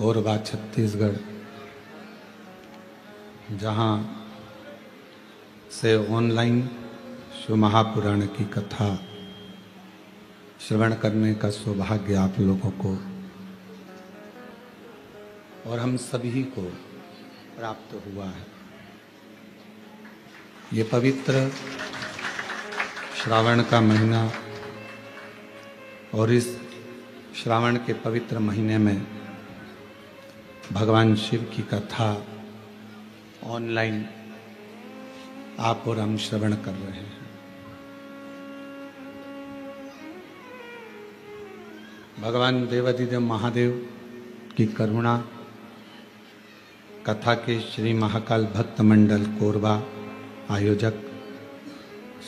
कोरबा छत्तीसगढ़, जहाँ से ऑनलाइन शिव महापुराण की कथा श्रवण करने का सौभाग्य आप लोगों को और हम सभी को प्राप्त हुआ है। ये पवित्र श्रावण का महीना और इस श्रावण के पवित्र महीने में भगवान शिव की कथा ऑनलाइन आप और हम श्रवण कर रहे हैं। भगवान देवाधिदेव महादेव की करुणा, कथा के श्री महाकाल भक्त मंडल कोरबा आयोजक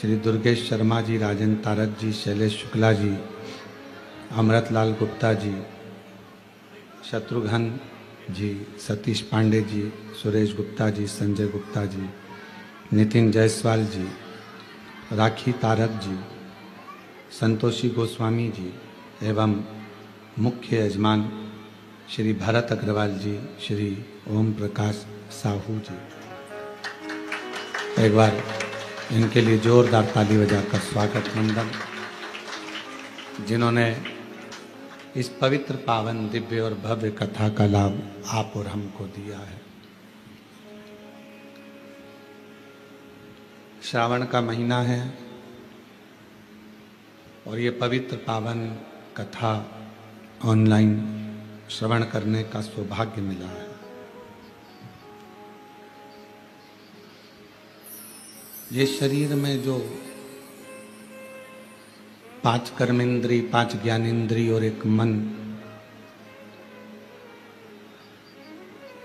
श्री दुर्गेश शर्मा जी, राजन तारक जी, शैलेश शुक्ला जी, अमृतलाल गुप्ता जी, शत्रुघ्न जी, सतीश पांडे जी, सुरेश गुप्ता जी, संजय गुप्ता जी, नितिन जायसवाल जी, राखी तारक जी, संतोषी गोस्वामी जी एवं मुख्य यजमान श्री भरत अग्रवाल जी, श्री ओम प्रकाश साहू जी, एक बार इनके लिए जोरदार ताली बजाकर स्वागत मंडल, जिन्होंने इस पवित्र पावन दिव्य और भव्य कथा का लाभ आप और हमको दिया है। श्रावण का महीना है और ये पवित्र पावन कथा ऑनलाइन श्रवण करने का सौभाग्य मिला है। ये शरीर में जो 5 कर्मेंद्री, 5 ज्ञानेंद्री और एक मन,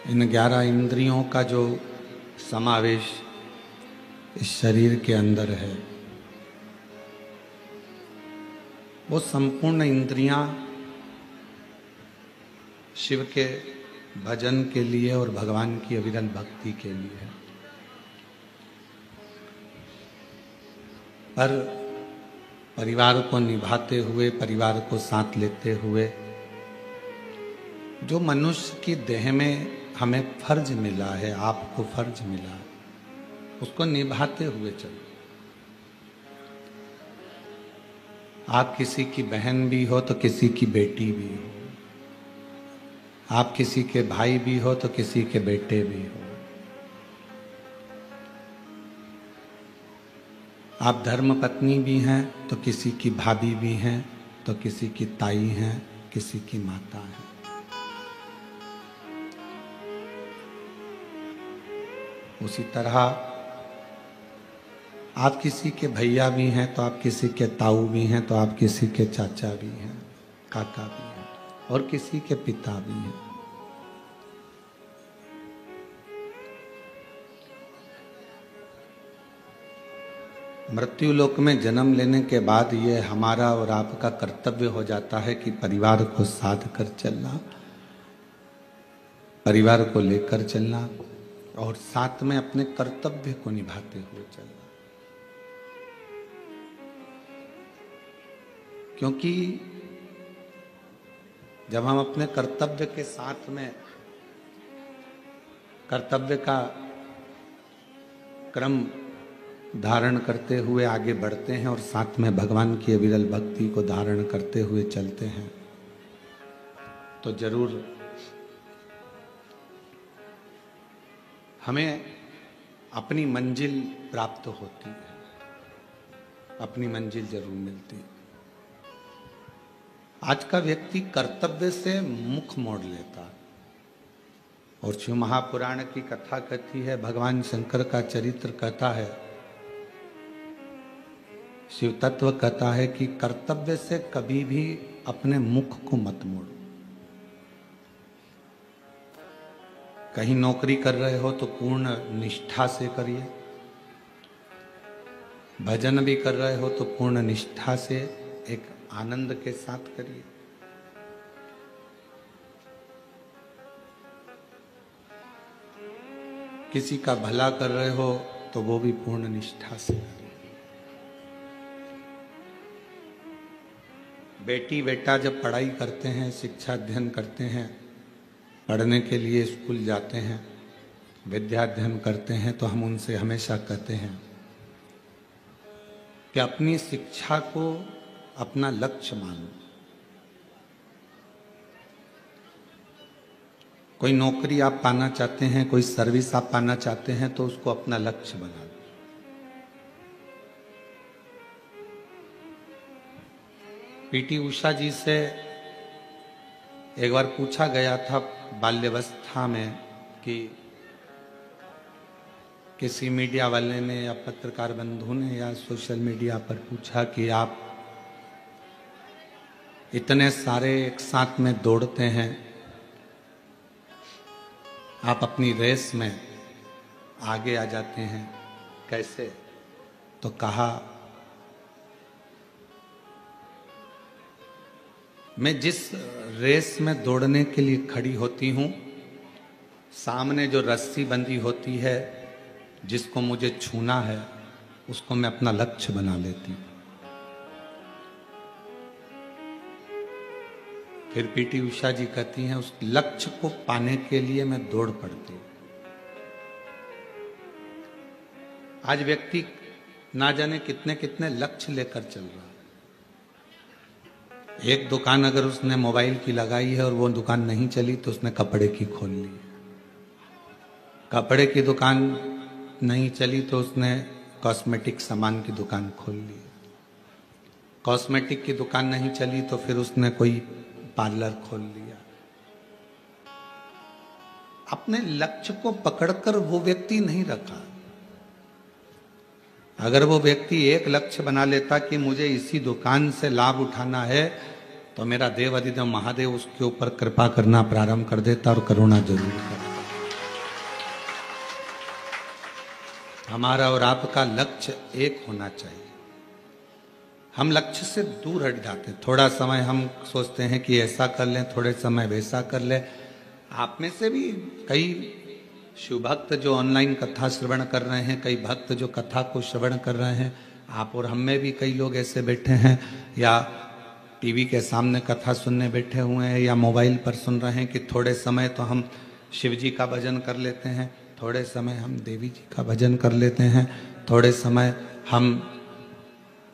इन 11 इंद्रियों का जो समावेश इस शरीर के अंदर है, वो संपूर्ण इंद्रियां शिव के भजन के लिए और भगवान की अविरल भक्ति के लिए है। पर परिवार को निभाते हुए, परिवार को साथ लेते हुए, जो मनुष्य की देह में हमें फर्ज मिला है, आपको फर्ज मिला है, उसको निभाते हुए चलो। आप किसी की बहन भी हो तो किसी की बेटी भी हो, आप किसी के भाई भी हो तो किसी के बेटे भी हो, आप धर्म पत्नी भी हैं तो किसी की भाभी भी हैं, तो किसी की ताई हैं, किसी की माता है। उसी तरह आप किसी के भैया भी हैं तो आप किसी के ताऊ भी हैं, तो आप किसी के चाचा भी हैं, काका भी हैं और किसी के पिता भी हैं। मृत्यु लोक में जन्म लेने के बाद ये हमारा और आपका कर्तव्य हो जाता है कि परिवार को साथ कर चलना, परिवार को लेकर चलना और साथ में अपने कर्तव्य को निभाते हुए चलना। क्योंकि जब हम अपने कर्तव्य के साथ में कर्तव्य का क्रम धारण करते हुए आगे बढ़ते हैं और साथ में भगवान की अविरल भक्ति को धारण करते हुए चलते हैं, तो जरूर हमें अपनी मंजिल प्राप्त होती है, अपनी मंजिल जरूर मिलती है। आज का व्यक्ति कर्तव्य से मुख मोड़ लेता है और शिव महापुराण की कथा कहती है, भगवान शंकर का चरित्र कहता है, शिव तत्व कहता है कि कर्तव्य से कभी भी अपने मुख को मत मोड़ो। कहीं नौकरी कर रहे हो तो पूर्ण निष्ठा से करिए, भजन भी कर रहे हो तो पूर्ण निष्ठा से एक आनंद के साथ करिए। किसी का भला कर रहे हो तो वो भी पूर्ण निष्ठा से करिए। बेटी बेटा जब पढ़ाई करते हैं, शिक्षा अध्ययन करते हैं, पढ़ने के लिए स्कूल जाते हैं, विद्याध्ययन करते हैं, तो हम उनसे हमेशा कहते हैं कि अपनी शिक्षा को अपना लक्ष्य मानो। कोई नौकरी आप पाना चाहते हैं, कोई सर्विस आप पाना चाहते हैं, तो उसको अपना लक्ष्य बना लो। पीटी उषा जी से एक बार पूछा गया था बाल्यावस्था में कि किसी मीडिया वाले ने या पत्रकार बंधु ने या सोशल मीडिया पर पूछा कि आप इतने सारे एक साथ में दौड़ते हैं, आप अपनी रेस में आगे आ जाते हैं, कैसे? तो कहा, मैं जिस रेस में दौड़ने के लिए खड़ी होती हूं, सामने जो रस्सी बंधी होती है, जिसको मुझे छूना है, उसको मैं अपना लक्ष्य बना लेती हूं। फिर पीटी उषा जी कहती हैं, उस लक्ष्य को पाने के लिए मैं दौड़ पड़ती हूं। आज व्यक्ति ना जाने कितने कितने लक्ष्य लेकर चल रहा है। एक दुकान अगर उसने मोबाइल की लगाई है और वो दुकान नहीं चली तो उसने कपड़े की खोल ली। कपड़े की दुकान नहीं चली तो उसने कॉस्मेटिक सामान की दुकान खोल ली। कॉस्मेटिक की दुकान नहीं चली तो फिर उसने कोई पार्लर खोल लिया। अपने लक्ष्य को पकड़कर वो व्यक्ति नहीं रखा। अगर वो व्यक्ति एक लक्ष्य बना लेता कि मुझे इसी दुकान से लाभ उठाना है, तो मेरा देव अधिदेव महादेव उसके ऊपर कृपा करना प्रारंभ कर देता और करुणा जरूर करता। हमारा और आपका लक्ष्य एक होना चाहिए। हम लक्ष्य से दूर हट जाते हैं। थोड़ा समय हम सोचते हैं कि ऐसा कर लें, थोड़े समय वैसा कर लें। आप में से भी कई शिव भक्त जो ऑनलाइन कथा श्रवण कर रहे हैं, कई भक्त जो कथा को श्रवण कर रहे हैं, आप और हम में भी कई लोग ऐसे बैठे हैं, या टीवी के सामने कथा सुनने बैठे हुए हैं, या मोबाइल पर सुन रहे हैं कि थोड़े समय तो हम शिव जी का भजन कर लेते हैं, थोड़े समय हम देवी जी का भजन कर लेते हैं, थोड़े समय हम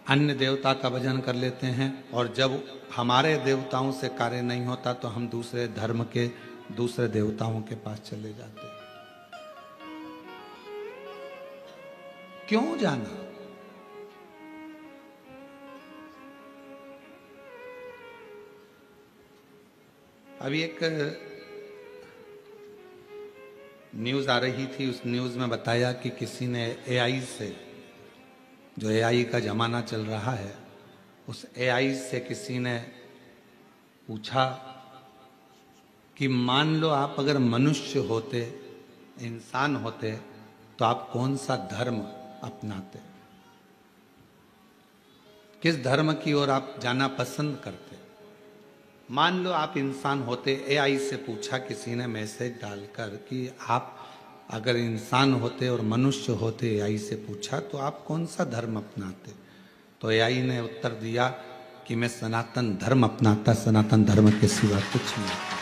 अन्य देवता का भजन कर लेते हैं, और जब हमारे देवताओं से कार्य नहीं होता तो हम दूसरे धर्म के दूसरे देवताओं के पास चले जाते हैं। क्यों जाना? अभी एक न्यूज आ रही थी, उस न्यूज में बताया कि किसी ने एआई से, जो एआई का जमाना चल रहा है, उस एआई से किसी ने पूछा कि मान लो आप अगर मनुष्य होते, इंसान होते, तो आप कौन सा धर्म अपनाते? किस धर्म की ओर आप जाना पसंद करते? मान लो आप इंसान होते। एआई से पूछा किसी ने मैसेज डालकर कि आप अगर इंसान होते और मनुष्य होते, एआई से पूछा, तो आप कौन सा धर्म अपनाते? तो एआई ने उत्तर दिया कि मैं सनातन धर्म अपनाता, सनातन धर्म के सिवा कुछ नहीं।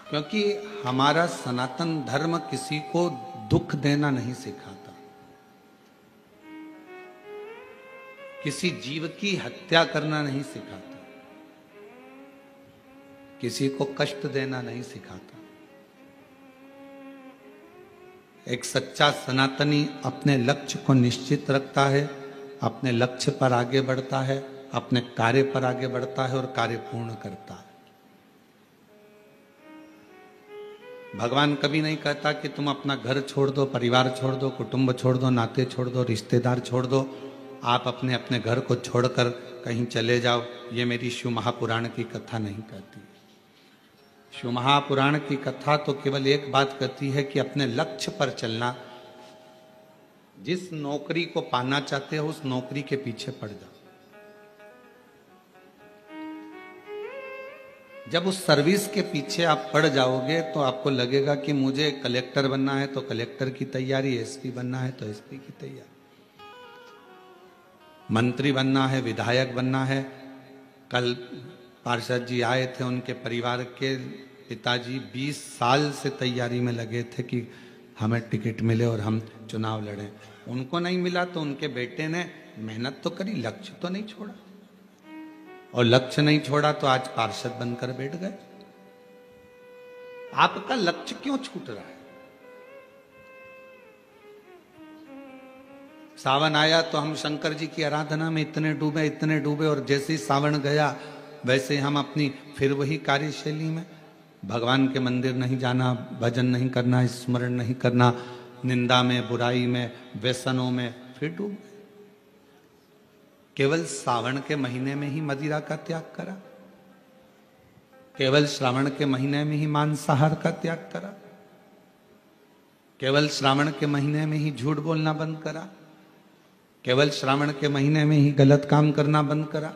क्योंकि हमारा सनातन धर्म किसी को दुख देना नहीं सिखाता, किसी जीव की हत्या करना नहीं सिखाता, किसी को कष्ट देना नहीं सिखाता। एक सच्चा सनातनी अपने लक्ष्य को निश्चित रखता है, अपने लक्ष्य पर आगे बढ़ता है, अपने कार्य पर आगे बढ़ता है और कार्य पूर्ण करता है। भगवान कभी नहीं कहता कि तुम अपना घर छोड़ दो, परिवार छोड़ दो, कुटुंब छोड़ दो, नाते छोड़ दो, रिश्तेदार छोड़ दो, आप अपने अपने घर को छोड़कर कहीं चले जाओ। ये मेरी शिव महापुराण की कथा नहीं कहती। शिव महापुराण की कथा तो केवल एक बात कहती है कि अपने लक्ष्य पर चलना। जिस नौकरी को पाना चाहते हो, उस नौकरी के पीछे पड़ जाओ। जब उस सर्विस के पीछे आप पड़ जाओगे तो आपको लगेगा कि मुझे कलेक्टर बनना है तो कलेक्टर की तैयारी, एसपी बनना है तो एसपी की तैयारी, मंत्री बनना है, विधायक बनना है, कल पार्षद जी आए थे, उनके परिवार के पिताजी 20 साल से तैयारी में लगे थे कि हमें टिकट मिले और हम चुनाव लड़ें। उनको नहीं मिला तो उनके बेटे ने मेहनत तो करी, लक्ष्य तो नहीं छोड़ा, और लक्ष्य नहीं छोड़ा तो आज पार्षद बनकर बैठ गए। आपका लक्ष्य क्यों छूट रहा है? सावन आया तो हम शंकर जी की आराधना में इतने डूबे, और जैसे ही सावन गया वैसे हम अपनी फिर वही कार्यशैली में, भगवान के मंदिर नहीं जाना, भजन नहीं करना, स्मरण नहीं करना, निंदा में, बुराई में, व्यसनों में फिर डूब गए। केवल सावन के महीने में ही मदिरा का त्याग करा, केवल श्रावण के महीने में ही मांसाहार का त्याग करा, केवल श्रावण के महीने में ही झूठ बोलना बंद करा, केवल श्रावण के महीने में ही गलत काम करना बंद करा।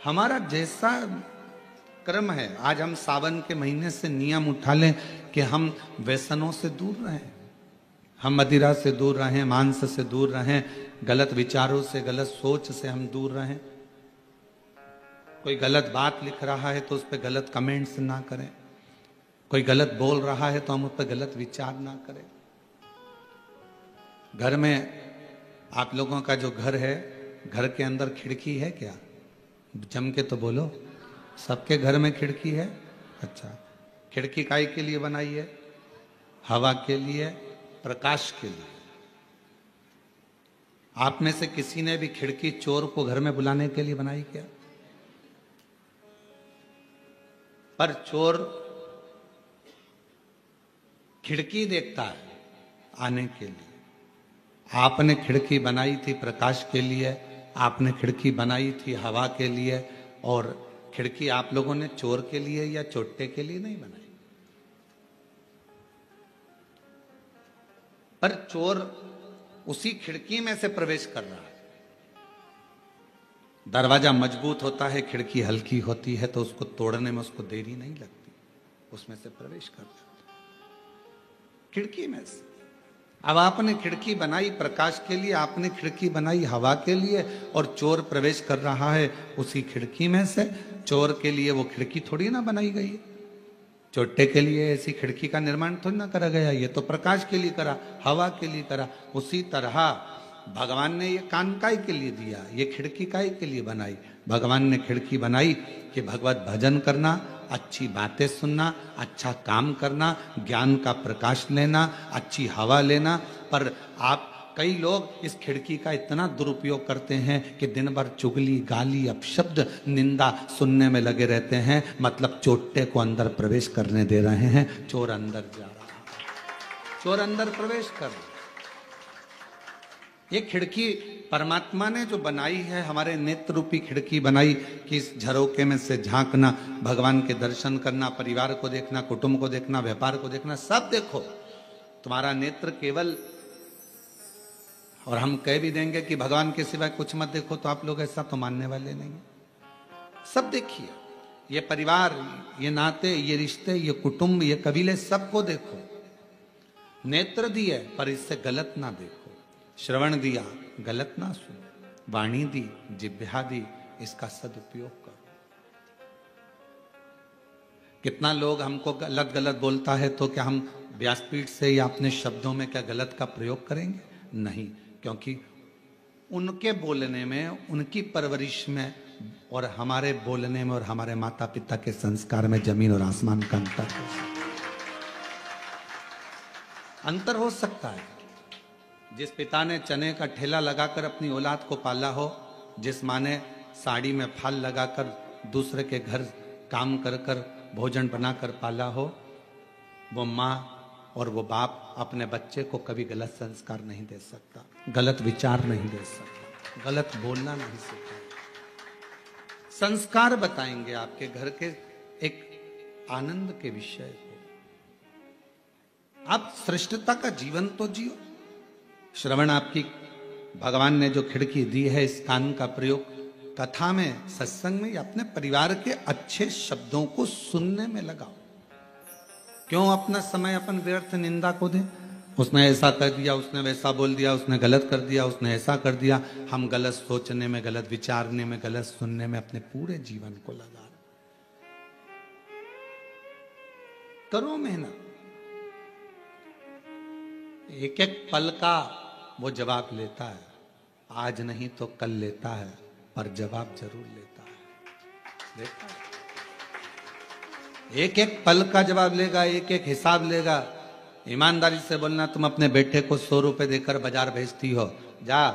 हमारा जैसा कर्म है, आज हम सावन के महीने से नियम उठा लें कि हम व्यसनों से दूर रहें, हम मदिरा से दूर रहें, मांस से दूर रहें, गलत विचारों से, गलत सोच से हम दूर रहें। कोई गलत बात लिख रहा है तो उस पर गलत कमेंट्स ना करें, कोई गलत बोल रहा है तो हम उस पर गलत विचार ना करें। घर में आप लोगों का जो घर है, घर के अंदर खिड़की है क्या? जम के तो बोलो, सबके घर में खिड़की है। अच्छा, खिड़की काहे के लिए बनाई है? हवा के लिए, प्रकाश के लिए। आप में से किसी ने भी खिड़की चोर को घर में बुलाने के लिए बनाई क्या? पर चोर खिड़की देखता है आने के लिए। आपने खिड़की बनाई थी प्रकाश के लिए, आपने खिड़की बनाई थी हवा के लिए, और खिड़की आप लोगों ने चोर के लिए या चोट्टे के लिए नहीं बनाई। पर चोर उसी खिड़की में से प्रवेश कर रहा है। दरवाजा मजबूत होता है, खिड़की हल्की होती है, तो उसको तोड़ने में उसको देरी नहीं लगती, उसमें से प्रवेश कर जाता है खिड़की में से। अब आपने खिड़की बनाई प्रकाश के लिए, आपने खिड़की बनाई हवा के लिए, और चोर प्रवेश कर रहा है उसी खिड़की में से। चोर के लिए वो खिड़की थोड़ी ना बनाई गई है, चोट्टे के लिए ऐसी खिड़की का निर्माण थोड़ी ना करा गया, ये तो प्रकाश के लिए करा, हवा के लिए करा। उसी तरह भगवान ने ये कान काय के लिए दिया, ये खिड़की काय के लिए बनाई? भगवान ने खिड़की बनाई कि भगवत भजन करना, अच्छी बातें सुनना, अच्छा काम करना, ज्ञान का प्रकाश लेना, अच्छी हवा लेना। पर आप कई लोग इस खिड़की का इतना दुरुपयोग करते हैं कि दिन भर चुगली, गाली, अपशब्द, निंदा सुनने में लगे रहते हैं। मतलब चोट्टे को अंदर प्रवेश करने दे रहे हैं, चोर अंदर जा रहा है, चोर अंदर प्रवेश कर रहा है। ये खिड़की परमात्मा ने जो बनाई है, हमारे नेत्र रूपी खिड़की बनाई कि इस झरोके में से झांकना, भगवान के दर्शन करना, परिवार को देखना, कुटुंब को देखना, व्यापार को देखना, सब देखो। तुम्हारा नेत्र केवल, और हम कह भी देंगे कि भगवान के सिवाय कुछ मत देखो, तो आप लोग ऐसा तो मानने वाले नहीं। सब देखिए, ये परिवार, ये नाते, ये रिश्ते, ये कुटुंब, ये कबीले, सबको देखो। नेत्र दिए पर इससे गलत ना देखो, श्रवण दिया गलत ना सुनो, वाणी दी, जिह्वा दी, इसका सदुपयोग करो। कितना लोग हमको गलत गलत बोलता है तो क्या हम व्यासपीठ से या अपने शब्दों में क्या गलत का प्रयोग करेंगे? नहीं, क्योंकि उनके बोलने में, उनकी परवरिश में और हमारे बोलने में और हमारे माता पिता के संस्कार में जमीन और आसमान का अंतर हो सकता है। जिस पिता ने चने का ठेला लगाकर अपनी औलाद को पाला हो, जिस माँ ने साड़ी में फाल लगाकर दूसरे के घर काम कर कर भोजन बनाकर पाला हो, वो माँ और वो बाप अपने बच्चे को कभी गलत संस्कार नहीं दे सकता, गलत विचार नहीं दे सकता, गलत बोलना नहीं सिखाता। संस्कार बताएंगे आपके घर के एक आनंद के विषय को। आप श्रेष्ठता का जीवन तो जियो। श्रवण आपकी भगवान ने जो खिड़की दी है, इस कान का प्रयोग कथा में, सत्संग में, या अपने परिवार के अच्छे शब्दों को सुनने में लगाओ। क्यों अपना समय अपन व्यर्थ निंदा को दें? उसने ऐसा कर दिया, उसने वैसा बोल दिया, उसने गलत कर दिया, उसने ऐसा कर दिया। हम गलत सोचने में, गलत विचारने में, गलत सुनने में अपने पूरे जीवन को लगा। करो मेहनत, एक एक पल का वो जवाब लेता है। आज नहीं तो कल लेता है, पर जवाब जरूर लेता है। देखा, एक एक पल का जवाब लेगा, एक एक हिसाब लेगा। ईमानदारी से बोलना, तुम अपने बेटे को 100 रुपए देकर बाजार भेजती हो, जा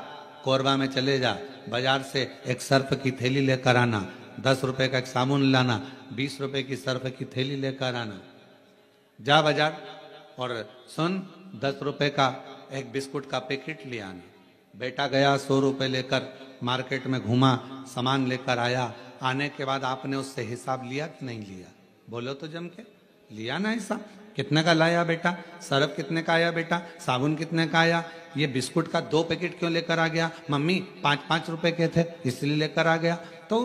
कोरबा में चले जा, बाजार से एक सर्फ की थैली लेकर आना, 10 रुपए का एक साबुन लाना, 20 रुपए की सर्फ की थैली लेकर आना, जा बाजार। और सुन, 10 रुपए का एक बिस्कुट का पैकेट ले आना। बेटा गया 100 रुपए लेकर मार्केट में घूमा, सामान लेकर आया। आने के बाद आपने उससे हिसाब लिया कि नहीं लिया? बोलो तो जम के, लिया ना हिसाब? कितने का लाया बेटा? सर्फ कितने का आया बेटा? साबुन कितने का आया? ये बिस्कुट का 2 पैकेट क्यों लेकर आ गया? मम्मी 5-5 रुपए के थे इसलिए लेकर आ गया। तो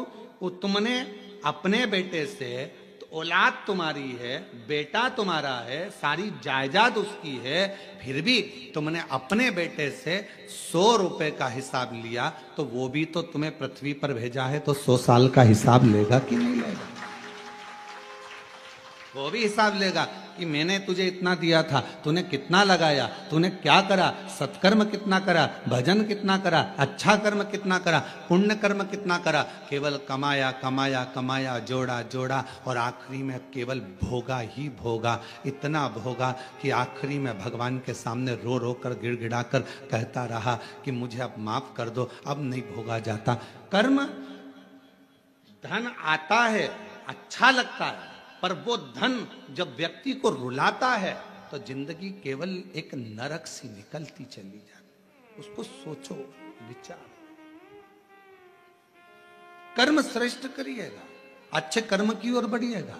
तुमने अपने बेटे से, तो औलाद तुम्हारी है, बेटा तुम्हारा है, सारी जायदाद उसकी है, फिर भी तुमने अपने बेटे से 100 रुपए का हिसाब लिया, तो वो भी तो तुम्हें पृथ्वी पर भेजा है, तो 100 साल का हिसाब लेगा कि नहीं लेगा? वो भी हिसाब लेगा कि मैंने तुझे इतना दिया था, तूने कितना लगाया, तूने क्या करा, सत्कर्म कितना करा, भजन कितना करा, अच्छा कर्म कितना करा, पुण्य कर्म कितना करा। केवल कमाया कमाया कमाया, जोड़ा जोड़ा, और आखिरी में केवल भोगा ही भोगा। इतना भोगा कि आखिरी में भगवान के सामने रो रो कर, गिड़गिड़ा कर कहता रहा कि मुझे अब माफ कर दो, अब नहीं भोगा जाता। कर्म, धन आता है, अच्छा लगता है, पर वो धन जब व्यक्ति को रुलाता है तो जिंदगी केवल एक नरक सी निकलती चली जाती। उसको सोचो, विचार। कर्म श्रेष्ठ करिएगा, अच्छे कर्म की ओर बढ़िएगा।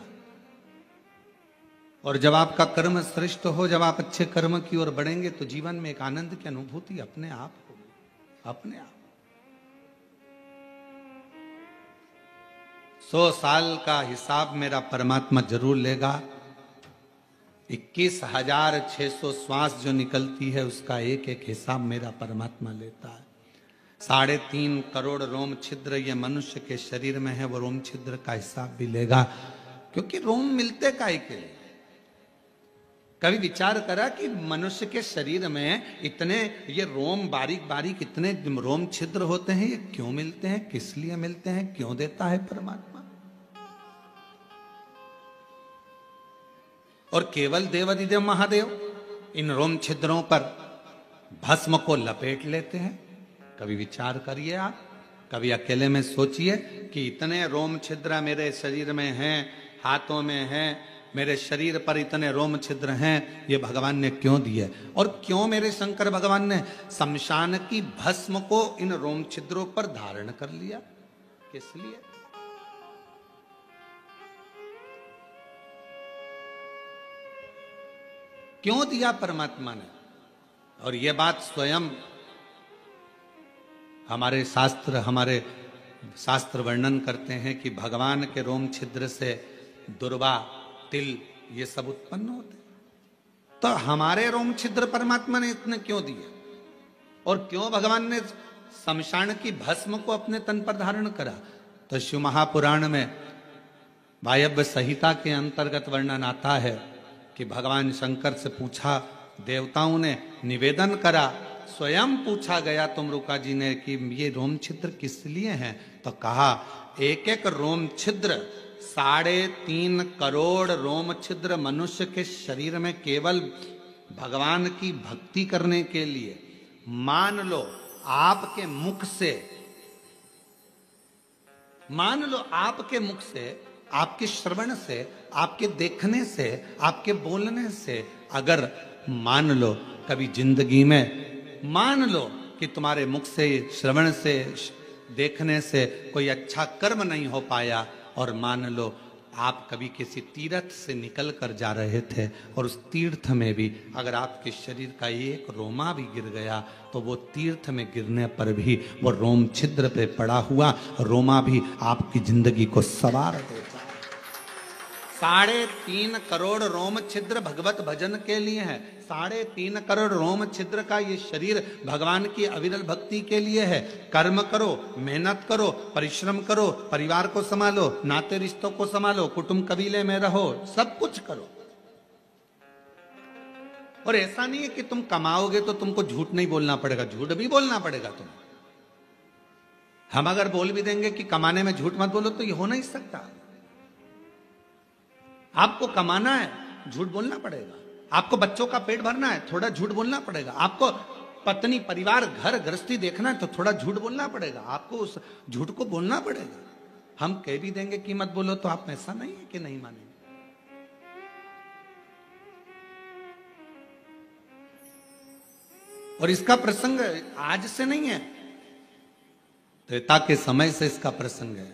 और जब आपका कर्म श्रेष्ठ हो, जब आप अच्छे कर्म की ओर बढ़ेंगे, तो जीवन में एक आनंद की अनुभूति अपने आप होगी, अपने आप। 100 साल का हिसाब मेरा परमात्मा जरूर लेगा। 21,600 श्वास जो निकलती है, उसका एक एक हिसाब मेरा परमात्मा लेता है। 3.5 करोड़ रोम छिद्र ये मनुष्य के शरीर में है, वो रोम छिद्र का हिसाब भी लेगा। क्योंकि रोम मिलते काहे के लिए? कभी विचार करा कि मनुष्य के शरीर में इतने ये रोम, बारीक बारीक इतने रोम छिद्र होते हैं, ये क्यों मिलते हैं, किस लिए मिलते हैं, क्यों देता है परमात्मा? और केवल देवादिदेव महादेव इन रोम छिद्रों पर भस्म को लपेट लेते हैं। कभी विचार करिए आप, कभी अकेले में सोचिए कि इतने रोम छिद्र मेरे शरीर में हैं, हाथों में हैं, मेरे शरीर पर इतने रोम छिद्र हैं, ये भगवान ने क्यों दिए? और क्यों मेरे शंकर भगवान ने शमशान की भस्म को इन रोम छिद्रों पर धारण कर लिया? किस लिए? क्यों दिया परमात्मा ने? और ये बात स्वयं हमारे शास्त्र वर्णन करते हैं कि भगवान के रोम छिद्र से दुर्वा, तिल, ये सब उत्पन्न होते। तो हमारे रोम छिद्र परमात्मा ने इतने क्यों दिए? और क्यों भगवान ने शमशान की भस्म को अपने तन पर धारण करा? तो शिव महापुराण में वायव्य संहिता के अंतर्गत वर्णन आता है कि भगवान शंकर से पूछा, देवताओं ने निवेदन करा, स्वयं पूछा गया तुमरुका जी ने कि ये रोम छिद्र किस लिए हैं? तो कहा, एक एक रोम छिद्र 3.5 करोड़ रोम छिद्र मनुष्य के शरीर में केवल भगवान की भक्ति करने के लिए। मान लो आपके मुख से, आपके श्रवण से, आपके देखने से, आपके बोलने से, अगर मान लो कभी जिंदगी में मान लो कि तुम्हारे मुख से, श्रवण से, देखने से कोई अच्छा कर्म नहीं हो पाया, और मान लो आप कभी किसी तीर्थ से निकल कर जा रहे थे और उस तीर्थ में भी अगर आपके शरीर का एक रोमा भी गिर गया, तो वो तीर्थ में गिरने पर भी वो रोम छिद्र पे पड़ा हुआ रोमा भी आपकी जिंदगी को संवार देता है, 3.5 करोड़ रोम छिद्र भगवत भजन के लिए है। 3.5 करोड़ रोम छिद्र का ये शरीर भगवान की अविरल भक्ति के लिए है। कर्म करो, मेहनत करो, परिश्रम करो, परिवार को संभालो, नाते रिश्तों को संभालो, कुटुंब कबीले में रहो, सब कुछ करो। और ऐसा नहीं है कि तुम कमाओगे तो तुमको झूठ नहीं बोलना पड़ेगा, झूठ भी बोलना पड़ेगा तुम्हें। हम अगर बोल भी देंगे कि कमाने में झूठ मत बोलो तो ये हो नहीं सकता। आपको कमाना है, झूठ बोलना पड़ेगा। आपको बच्चों का पेट भरना है, थोड़ा झूठ बोलना पड़ेगा। आपको पत्नी, परिवार, घर गृहस्थी देखना है तो थोड़ा झूठ बोलना पड़ेगा। आपको उस झूठ को बोलना पड़ेगा। हम कह भी देंगे कि मत बोलो तो आप ऐसा नहीं है कि नहीं मानेंगे। और इसका प्रसंग आज से नहीं है, त्रेता के समय से इसका प्रसंग है।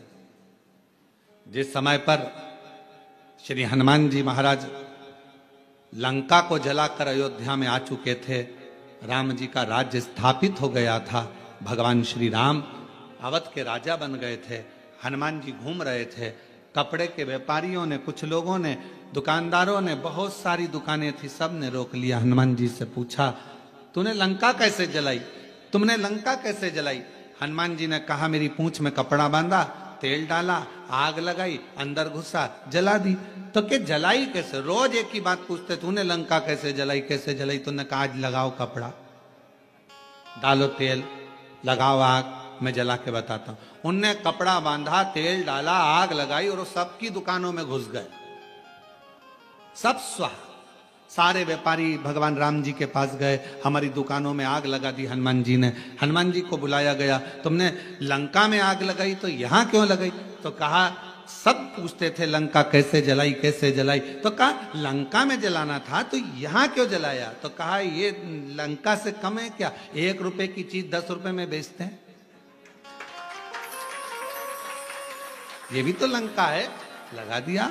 जिस समय पर श्री हनुमान जी महाराज लंका को जलाकर अयोध्या में आ चुके थे, राम जी का राज्य स्थापित हो गया था, भगवान श्री राम अवध के राजा बन गए थे। हनुमान जी घूम रहे थे। कपड़े के व्यापारियों ने, कुछ लोगों ने, दुकानदारों ने, बहुत सारी दुकानें थी, सब ने रोक लिया। हनुमान जी से पूछा, तूने लंका कैसे जलाई? तुमने लंका कैसे जलाई? हनुमान जी ने कहा, मेरी पूंछ में कपड़ा बांधा, तेल डाला, आग लगाई, अंदर घुसा, जला दी। तो क्या जलाई कैसे? रोज एक ही बात पूछते, तूने लंका कैसे जलाई, कैसे जलाई? तूने कहा, आज लगाओ कपड़ा, डालो तेल, लगाओ आग, मैं जला के बताता हूं। उनने कपड़ा बांधा, तेल डाला, आग लगाई और सबकी दुकानों में घुस गए, सब स्वाहा। सारे व्यापारी भगवान राम जी के पास गए, हमारी दुकानों में आग लगा दी हनुमान जी ने। हनुमान जी को बुलाया गया, तुमने लंका में आग लगाई तो यहां क्यों लगाई? तो कहा, सब पूछते थे लंका कैसे जलाई, कैसे जलाई। तो कहा, लंका में जलाना था तो यहां क्यों जलाया? तो कहा, ये लंका से कम है क्या? 1 रुपए की चीज 10 रुपए में बेचते हैं, ये भी तो लंका है, लगा दिया।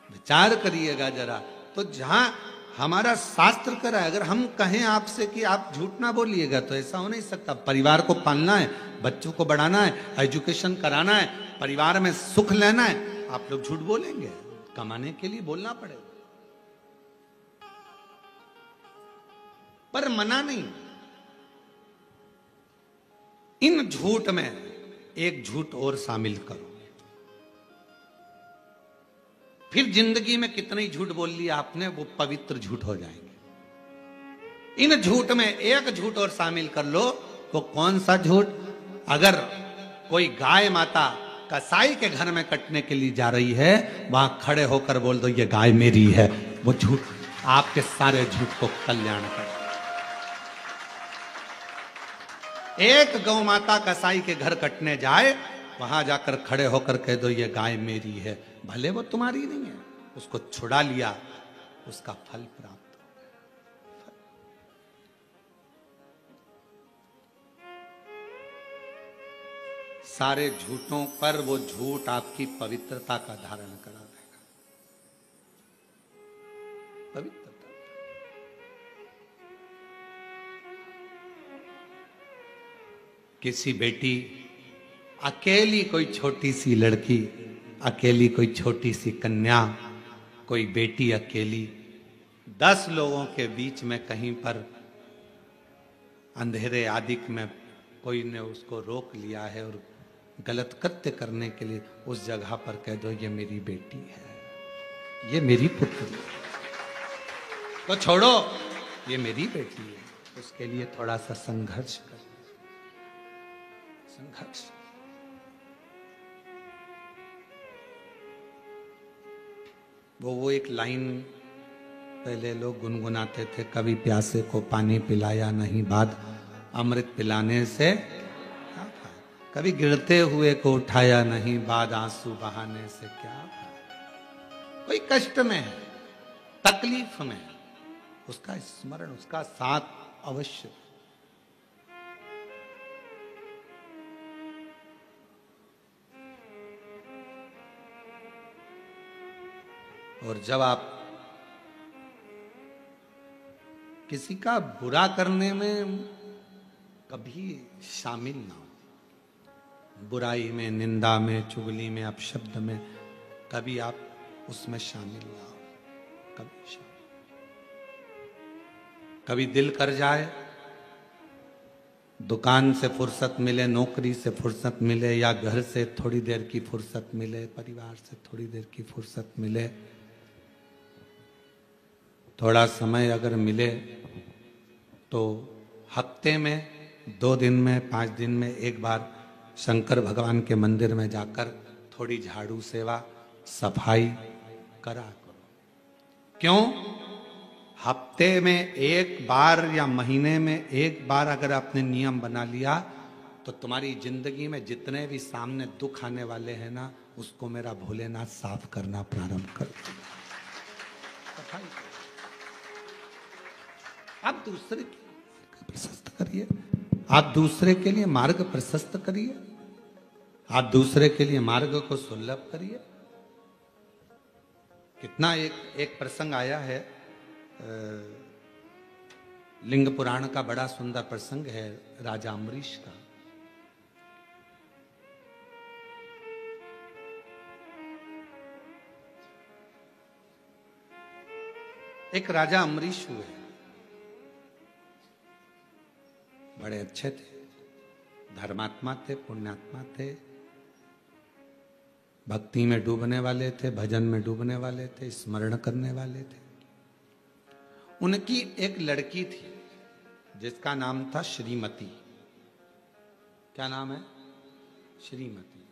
विचार करिएगा जरा। तो जहां हमारा शास्त्र करा है, अगर हम कहें आपसे कि आप झूठ ना बोलिएगा तो ऐसा हो नहीं सकता। परिवार को पालना है, बच्चों को बढ़ाना है, एजुकेशन कराना है, परिवार में सुख लेना है, आप लोग झूठ बोलेंगे? कमाने के लिए बोलना पड़ेगा, पर मना नहीं। इन झूठ में एक झूठ और शामिल करो, फिर जिंदगी में कितने ही झूठ बोल लिया आपने, वो पवित्र झूठ हो जाएंगे। इन झूठ में एक झूठ और शामिल कर लो। वो कौन सा झूठ? अगर कोई गाय माता कसाई के घर में कटने के लिए जा रही है, वहां खड़े होकर बोल दो, ये गाय मेरी है। वो झूठ आपके सारे झूठ को कल्याण कर। एक गौ माता कसाई के घर कटने जाए, वहां जाकर खड़े होकर कह दो, ये गाय मेरी है। भले वो तुम्हारी नहीं है, उसको छुड़ा लिया, उसका फल प्राप्त हो। सारे झूठों पर वो झूठ आपकी पवित्रता का धारण करा देगा। पवित्रता। किसी बेटी, अकेली कोई छोटी सी लड़की, अकेली कोई छोटी सी कन्या, कोई बेटी अकेली 10 लोगों के बीच में कहीं पर अंधेरे आदिक में कोई ने उसको रोक लिया है और गलत कृत्य करने के लिए उस जगह पर कह दो, ये मेरी बेटी है, ये मेरी पुत्री है, तो छोड़ो, ये मेरी बेटी है। उसके लिए थोड़ा सा संघर्ष कर, संघर्ष। वो एक लाइन पहले लोग गुनगुनाते थे, कभी प्यासे को पानी पिलाया नहीं, बाद अमृत पिलाने से क्या फायदा। कभी गिरते हुए को उठाया नहीं, बाद आंसू बहाने से क्या फायदा। कोई कष्ट में है, तकलीफ में है, उसका स्मरण, उसका साथ अवश्य। और जब आप किसी का बुरा करने में कभी शामिल ना हो, बुराई में, निंदा में, चुगली में, अपशब्द में कभी आप उसमें शामिल ना हो, कभी शामिल। कभी दिल कर जाए, दुकान से फुर्सत मिले, नौकरी से फुर्सत मिले, या घर से थोड़ी देर की फुर्सत मिले, परिवार से थोड़ी देर की फुर्सत मिले, थोड़ा समय अगर मिले तो हफ्ते में, 2 दिन में, 5 दिन में एक बार शंकर भगवान के मंदिर में जाकर थोड़ी झाड़ू सेवा, सफाई करा करो। क्यों? हफ्ते में एक बार या महीने में एक बार अगर आपने नियम बना लिया तो तुम्हारी जिंदगी में जितने भी सामने दुख आने वाले हैं ना, उसको मेरा भोलेनाथ साफ करना प्रारंभ कर देगा। सफाई आप दूसरे के लिए प्रशस्त करिए, आप दूसरे के लिए मार्ग प्रशस्त करिए, आप दूसरे के लिए मार्ग को सुलभ करिए। कितना एक प्रसंग आया है, लिंग पुराण का बड़ा सुंदर प्रसंग है राजा अम्बरीश का। एक राजा अम्बरीश हुए, बड़े अच्छे थे, धर्मात्मा थे, पुण्यात्मा थे, भक्ति में डूबने वाले थे, भजन में डूबने वाले थे, स्मरण करने वाले थे। उनकी एक लड़की थी जिसका नाम था श्रीमती। क्या नाम है? श्रीमती।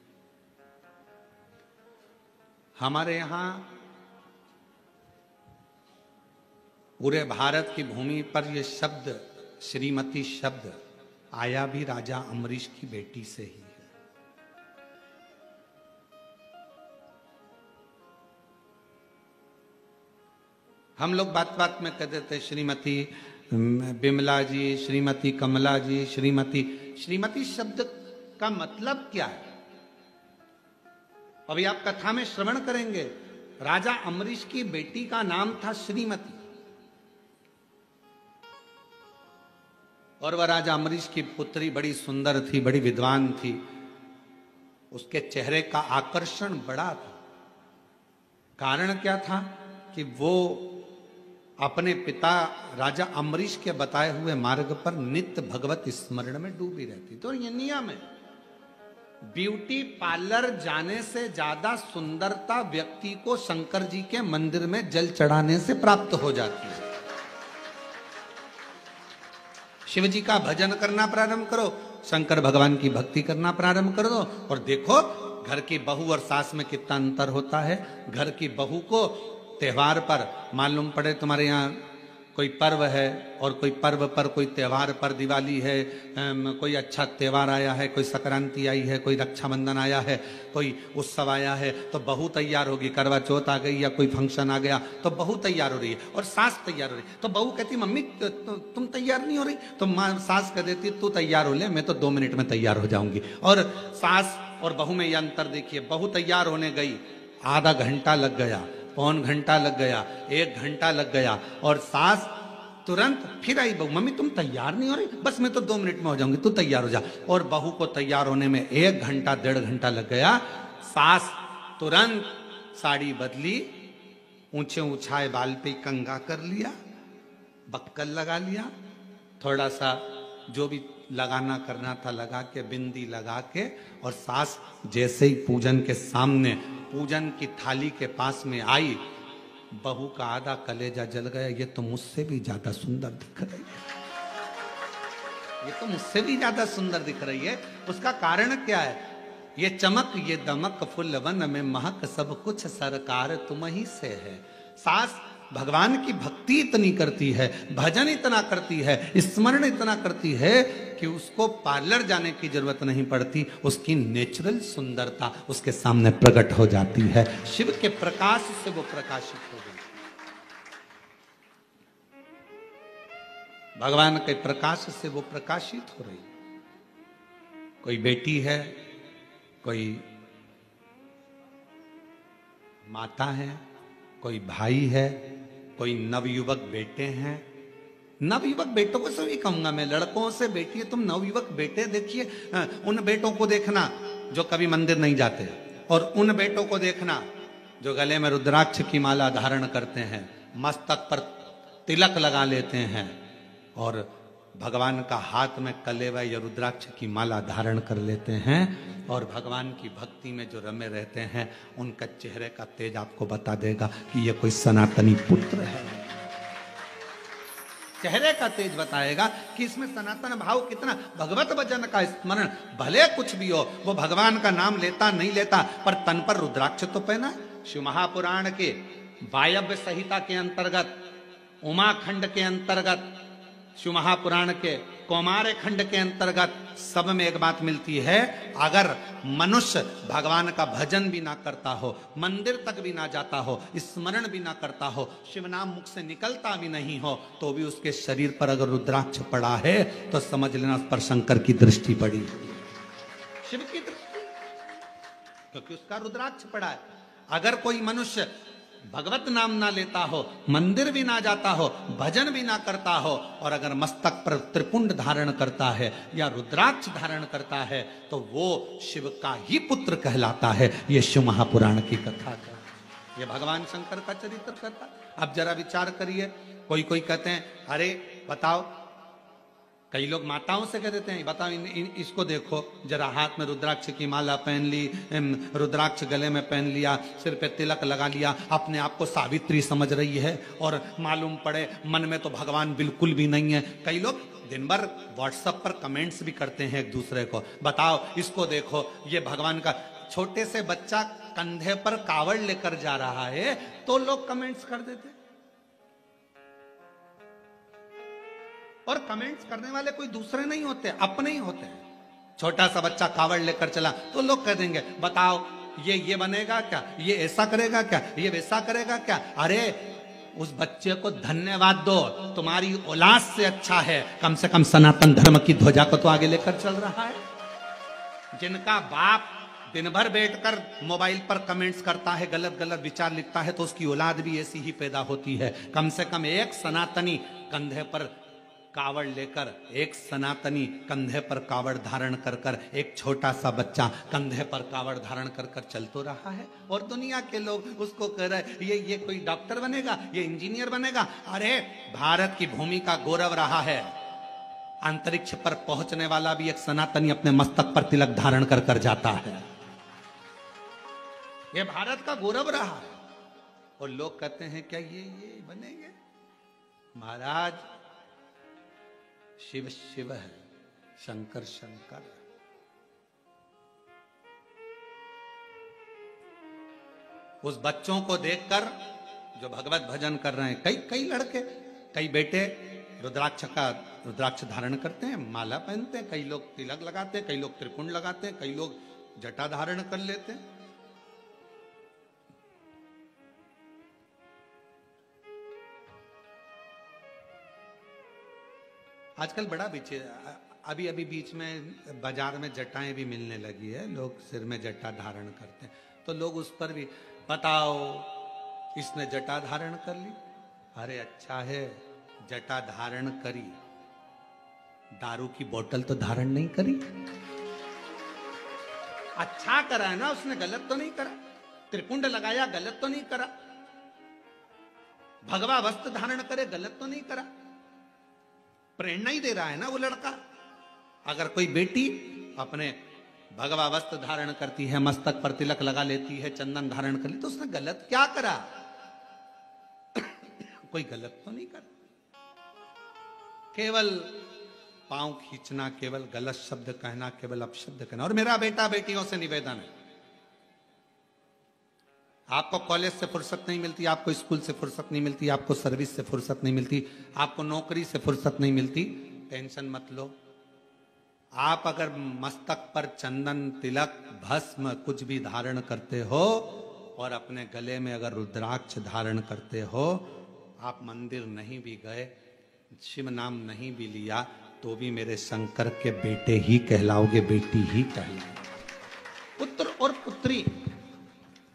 हमारे यहां पूरे भारत की भूमि पर यह शब्द, श्रीमती शब्द, आया भी राजा अम्बरीश की बेटी से ही है। हम लोग बात बात में कह देते श्रीमती बिमला जी, श्रीमती कमला जी, श्रीमती। श्रीमती शब्द का मतलब क्या है? अभी आप कथा में श्रवण करेंगे, राजा अम्बरीश की बेटी का नाम था श्रीमती, और वह राजा अम्बरीश की पुत्री बड़ी सुंदर थी, बड़ी विद्वान थी, उसके चेहरे का आकर्षण बड़ा था। कारण क्या था कि वो अपने पिता राजा अम्बरीश के बताए हुए मार्ग पर नित्य भगवत स्मरण में डूबी रहती। तो ये नियम है, ब्यूटी पार्लर जाने से ज्यादा सुंदरता व्यक्ति को शंकर जी के मंदिर में जल चढ़ाने से प्राप्त हो जाती है। शिव जी का भजन करना प्रारंभ करो, शंकर भगवान की भक्ति करना प्रारंभ कर दो, और देखो घर की बहू और सास में कितना अंतर होता है। घर की बहू को त्योहार पर मालूम पड़े, तुम्हारे यहाँ कोई पर्व है, और कोई पर्व पर, कोई त्योहार पर, दिवाली है, कोई अच्छा त्योहार आया है, कोई संक्रांति आई है, कोई रक्षाबंधन आया है, कोई उत्सव आया है, तो बहू तैयार होगी। करवा चौथ आ गई या कोई फंक्शन आ गया तो बहू तैयार हो रही है और सास तैयार हो रही है। तो बहू कहती मम्मी तुम तैयार नहीं हो रही, तो सास कह देती तू तैयार हो ले, मैं तो 2 मिनट में तैयार हो जाऊंगी। और सास और बहू में यह अंतर देखिए, बहू तैयार होने गई, आधा घंटा लग गया, पौन घंटा लग गया, 1 घंटा लग गया, और सास तुरंत फिर आई, बहू मम्मी तुम तैयार नहीं हो रही, बस मैं तो 2 मिनट में हो जाऊंगी, तू तैयार हो जा। और बहू को तैयार होने में 1 घंटा 1.5 घंटा लग गया। सास तुरंत साड़ी बदली, ऊंचे ऊंचाए बाल पे कंघा कर लिया, बक्कल लगा लिया, थोड़ा सा जो भी लगाना करना था लगा के, बिंदी लगा के, और सास जैसे ही पूजन के सामने, पूजन की थाली के पास में आई, बहू का आधा कलेजा जल गया। ये तो मुझसे भी ज्यादा सुंदर दिख रही है, ये तो मुझसे भी ज्यादा सुंदर दिख रही है। उसका कारण क्या है? ये चमक, ये दमक, फुल वन में महक, सब कुछ सरकार तुम ही से है। सास भगवान की भक्ति इतनी करती है, भजन इतना करती है, स्मरण इतना करती है कि उसको पार्लर जाने की जरूरत नहीं पड़ती, उसकी नेचुरल सुंदरता उसके सामने प्रकट हो जाती है। शिव के प्रकाश से वो प्रकाशित हो गई, भगवान के प्रकाश से वो प्रकाशित हो रही। कोई बेटी है, कोई माता है, कोई भाई है, कोई नवयुवक बेटे हैं। नवयुवक बेटों को सभी कहूंगा मैं, लड़कों से बेटी, तुम नवयुवक बेटे देखिए, उन बेटों को देखना जो कभी मंदिर नहीं जाते, और उन बेटों को देखना जो गले में रुद्राक्ष की माला धारण करते हैं, मस्तक पर तिलक लगा लेते हैं और भगवान का हाथ में कलेवा या रुद्राक्ष की माला धारण कर लेते हैं और भगवान की भक्ति में जो रमे रहते हैं, उनका चेहरे का तेज आपको बता देगा कि ये कोई सनातनी पुत्र है। चेहरे का तेज बताएगा कि इसमें सनातन भाव कितना। भगवत भजन का स्मरण, भले कुछ भी हो, वो भगवान का नाम लेता नहीं लेता, पर तन पर रुद्राक्ष तो पहना। शिव महापुराण के वायव्य संहिता के अंतर्गत, उमाखंड के अंतर्गत, शिव महापुराण के कौमार खंड के अंतर्गत सब में एक बात मिलती है, अगर मनुष्य भगवान का भजन भी ना करता हो, मंदिर तक भी ना जाता हो, स्मरण भी ना करता हो, शिव नाम मुख से निकलता भी नहीं हो, तो भी उसके शरीर पर अगर रुद्राक्ष पड़ा है तो समझ लेना उस पर शंकर की दृष्टि पड़ी, शिव की दृष्टि, क्योंकि उसका रुद्राक्ष पड़ा है। अगर कोई मनुष्य भगवत नाम ना लेता हो, मंदिर भी ना जाता हो, भजन भी ना करता हो, और अगर मस्तक पर त्रिपुंड धारण करता है या रुद्राक्ष धारण करता है, तो वो शिव का ही पुत्र कहलाता है। ये शिव महापुराण की कथा है, ये भगवान शंकर का चरित्र कथा। अब जरा विचार करिए, कोई कहते हैं अरे बताओ, कई लोग माताओं से कह देते हैं बताओ इसको देखो जरा, हाथ में रुद्राक्ष की माला पहन ली, रुद्राक्ष गले में पहन लिया, सिर पे तिलक लगा लिया, अपने आप को सावित्री समझ रही है, और मालूम पड़े मन में तो भगवान बिल्कुल भी नहीं है। कई लोग दिन भर व्हाट्सएप पर कमेंट्स भी करते हैं एक दूसरे को, बताओ इसको देखो, ये भगवान का। छोटे से बच्चा कंधे पर कावड़ लेकर जा रहा है तो लोग कमेंट्स कर देते, और कमेंट्स करने वाले कोई दूसरे नहीं होते, अपने ही होते हैं। छोटा सा बच्चा कावड़ लेकर चला तो लोग कह देंगे बताओ ये बनेगा क्या, ये ऐसा करेगा क्या, ये वैसा करेगा क्या। अरे उस बच्चे को धन्यवाद दो, तुम्हारी औलाद से अच्छा है, कम से कम सनातन धर्म की ध्वजा को तो आगे लेकर चल रहा है। जिनका बाप दिन भर बैठकर मोबाइल पर कमेंट्स करता है, गलत गलत विचार लिखता है, तो उसकी औलाद भी ऐसी ही पैदा होती है। कम से कम एक सनातनी कंधे पर कावड़ लेकर, एक सनातनी कंधे पर कावड़ धारण कर कर, एक छोटा सा बच्चा कंधे पर कावड़ धारण कर कर चल तो रहा है, और दुनिया के लोग उसको कह रहे ये कोई डॉक्टर बनेगा, ये इंजीनियर बनेगा। अरे भारत की भूमि का गौरव रहा है, अंतरिक्ष पर पहुंचने वाला भी एक सनातनी अपने मस्तक पर तिलक धारण कर कर जाता है। ये भारत का गौरव रहा है, और लोग कहते हैं क्या ये बनेंगे। महाराज शिव शिव है, शंकर शंकर। उस बच्चों को देखकर जो भगवत भजन कर रहे हैं, कई लड़के, कई बेटे रुद्राक्ष धारण करते हैं, माला पहनते हैं, कई लोग तिलक लगाते हैं, कई लोग त्रिपुंड लगाते हैं, कई लोग जटा धारण कर लेते हैं। आजकल बड़ा बीच, अभी बीच में बाजार में जटाएं भी मिलने लगी है, लोग सिर में जटा धारण करते हैं, तो लोग उस पर भी बताओ इसने जटा धारण कर ली। अरे अच्छा है, जटा धारण करी, दारू की बोतल तो धारण नहीं करी। अच्छा करा है ना उसने, गलत तो नहीं करा। त्रिपुंड लगाया, गलत तो नहीं करा। भगवा वस्त्र धारण करे, गलत तो नहीं करा। प्रेरणा ही दे रहा है ना वो लड़का। अगर कोई बेटी अपने भगवा वस्त्र धारण करती है, मस्तक पर तिलक लगा लेती है, चंदन धारण कर ली, तो उसने गलत क्या करा? कोई गलत तो नहीं करा। केवल पांव खींचना, केवल गलत शब्द कहना, केवल अपशब्द कहना। और मेरा बेटा बेटियों से निवेदन है, आपको कॉलेज से फुर्सत नहीं मिलती, आपको स्कूल से फुर्सत नहीं मिलती, आपको सर्विस से फुर्सत नहीं मिलती, आपको नौकरी से फुर्सत नहीं मिलती, टेंशन मत लो। आप अगर मस्तक पर चंदन, तिलक, भस्म कुछ भी धारण करते हो, और अपने गले में अगर रुद्राक्ष धारण करते हो, आप मंदिर नहीं भी गए, शिव नाम नहीं भी लिया, तो भी मेरे शंकर के बेटे ही कहलाओगे, बेटी ही कहलाओगे। पुत्र और पुत्री,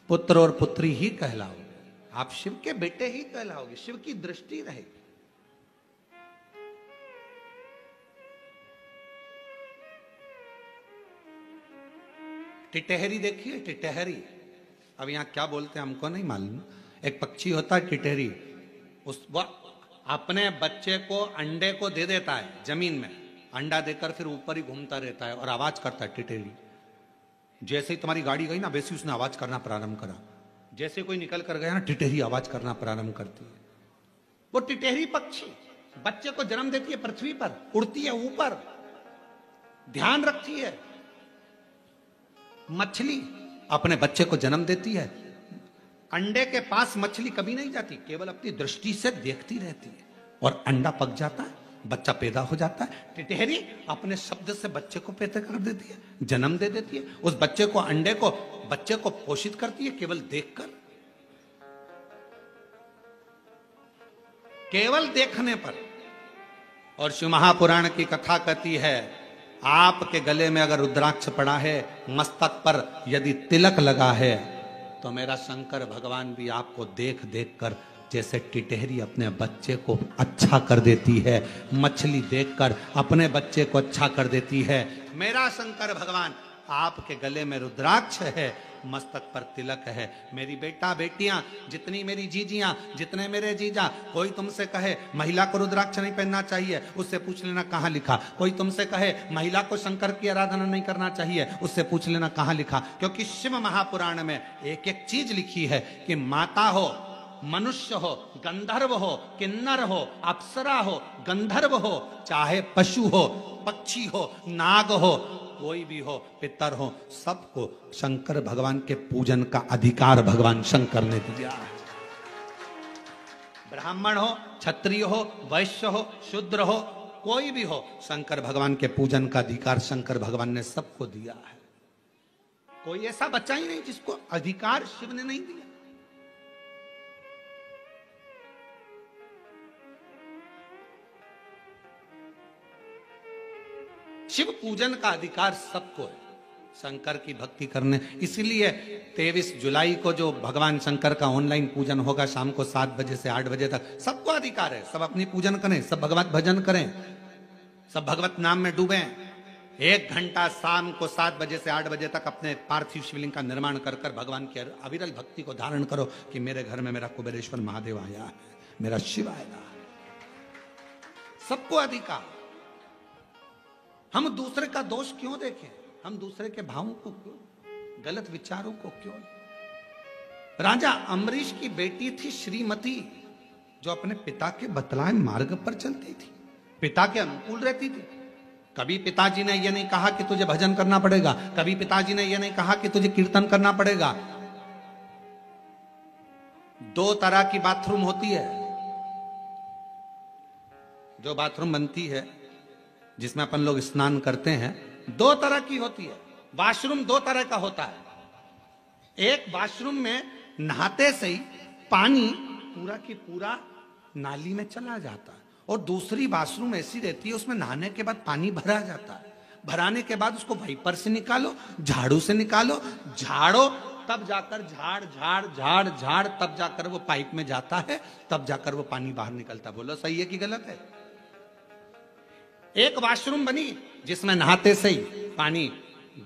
पुत्र और पुत्री ही कहलाओगे। आप शिव के बेटे ही कहलाओगे, शिव की दृष्टि रहेगी। टिटहरी देखिए, टिटहरी अब यहाँ क्या बोलते हैं हमको नहीं मालूम। एक पक्षी होता है टिटहरी, वो अपने बच्चे को अंडे को दे देता है जमीन में, अंडा देकर फिर ऊपर ही घूमता रहता है और आवाज करता है टिटहरी। जैसे ही तुम्हारी गाड़ी गई ना, वैसे उसने आवाज करना प्रारंभ करा। जैसे कोई निकल कर गया ना, टिटहरी आवाज करना प्रारंभ करती है। वो टिटहरी पक्षी बच्चे को जन्म देती है, पृथ्वी पर उड़ती है, ऊपर ध्यान रखती है। मछली अपने बच्चे को जन्म देती है, अंडे के पास मछली कभी नहीं जाती, केवल अपनी दृष्टि से देखती रहती है और अंडा पक जाता है, बच्चा पैदा हो जाता है। टिटहरी अपने शब्द से बच्चे को पैदा कर देती है, जन्म दे देती है। उस बच्चे को, अंडे को, बच्चे को पोषित करती है केवल देखकर, केवल देखने पर। और शिव महापुराण की कथा कहती है, आपके गले में अगर रुद्राक्ष पड़ा है, मस्तक पर यदि तिलक लगा है, तो मेरा शंकर भगवान भी आपको देख देख कर, जैसे टिटहरी अपने बच्चे को अच्छा कर देती है, मछली देखकर अपने बच्चे को अच्छा कर देती है, मेरा शंकर भगवान आपके गले में रुद्राक्ष है, मस्तक पर तिलक है। मेरी बेटा बेटियां, जितनी मेरी जीजियां, जितने मेरे जीजा, कोई तुमसे कहे महिला को रुद्राक्ष नहीं पहनना चाहिए, उससे पूछ लेना कहां लिखा। कोई तुमसे कहे महिला को शंकर की आराधना नहीं करना चाहिए, उससे पूछ लेना कहां लिखा। क्योंकि शिव महापुराण में एक एक चीज लिखी है कि माता हो, मनुष्य हो, गंधर्व हो, किन्नर हो, अप्सरा हो, गंधर्व हो, चाहे पशु हो, पक्षी हो, नाग हो, कोई भी हो, पितर हो, सबको शंकर भगवान के पूजन का अधिकार भगवान शंकर ने दिया है। ब्राह्मण हो, क्षत्रिय हो, वैश्य हो, शूद्र हो, कोई भी हो, शंकर भगवान के पूजन का अधिकार शंकर भगवान ने सबको दिया है। कोई ऐसा बच्चा ही नहीं जिसको अधिकार शिव ने नहीं दिया। शिव पूजन का अधिकार सबको है, शंकर की भक्ति करने। इसलिए 23 जुलाई को जो भगवान शंकर का ऑनलाइन पूजन होगा, शाम को 7 बजे से 8 बजे तक, सबको अधिकार है, सब अपनी पूजन करें, सब भगवत भजन करें, सब भगवत नाम में डूबें। 1 घंटा शाम को 7 बजे से 8 बजे तक अपने पार्थिव शिवलिंग का निर्माण कर कर भगवान की अविरल भक्ति को धारण करो कि मेरे घर में मेरा कुबेरेश्वर महादेव आया है, मेरा शिव आएगा। सबको अधिकार। हम दूसरे का दोष क्यों देखें? हम दूसरे के भावों को क्यों, गलत विचारों को क्यों? राजा अम्बरीश की बेटी थी श्रीमती, जो अपने पिता के बतलाए मार्ग पर चलती थी, पिता के अनुकूल रहती थी। कभी पिताजी ने यह नहीं कहा कि तुझे भजन करना पड़ेगा, कभी पिताजी ने यह नहीं कहा कि तुझे कीर्तन करना पड़ेगा। 2 तरह की बाथरूम होती है, जो बाथरूम बनती है जिसमें अपन लोग स्नान करते हैं, 2 तरह की होती है। वॉशरूम 2 तरह का होता है। एक वॉशरूम में नहाते से ही पानी पूरा की पूरा नाली में चला जाता है, और दूसरी वॉशरूम ऐसी रहती है, उसमें नहाने के बाद पानी भरा जाता है। भराने के बाद उसको वाइपर से निकालो, झाड़ू से निकालो, झाड़ो, तब जाकर झाड़ झाड़ झाड़ झाड़, तब जाकर वो पाइप में जाता है, तब जाकर वो पानी बाहर निकलता। बोलो सही है कि गलत है? एक वॉशरूम बनी जिसमें नहाते से ही पानी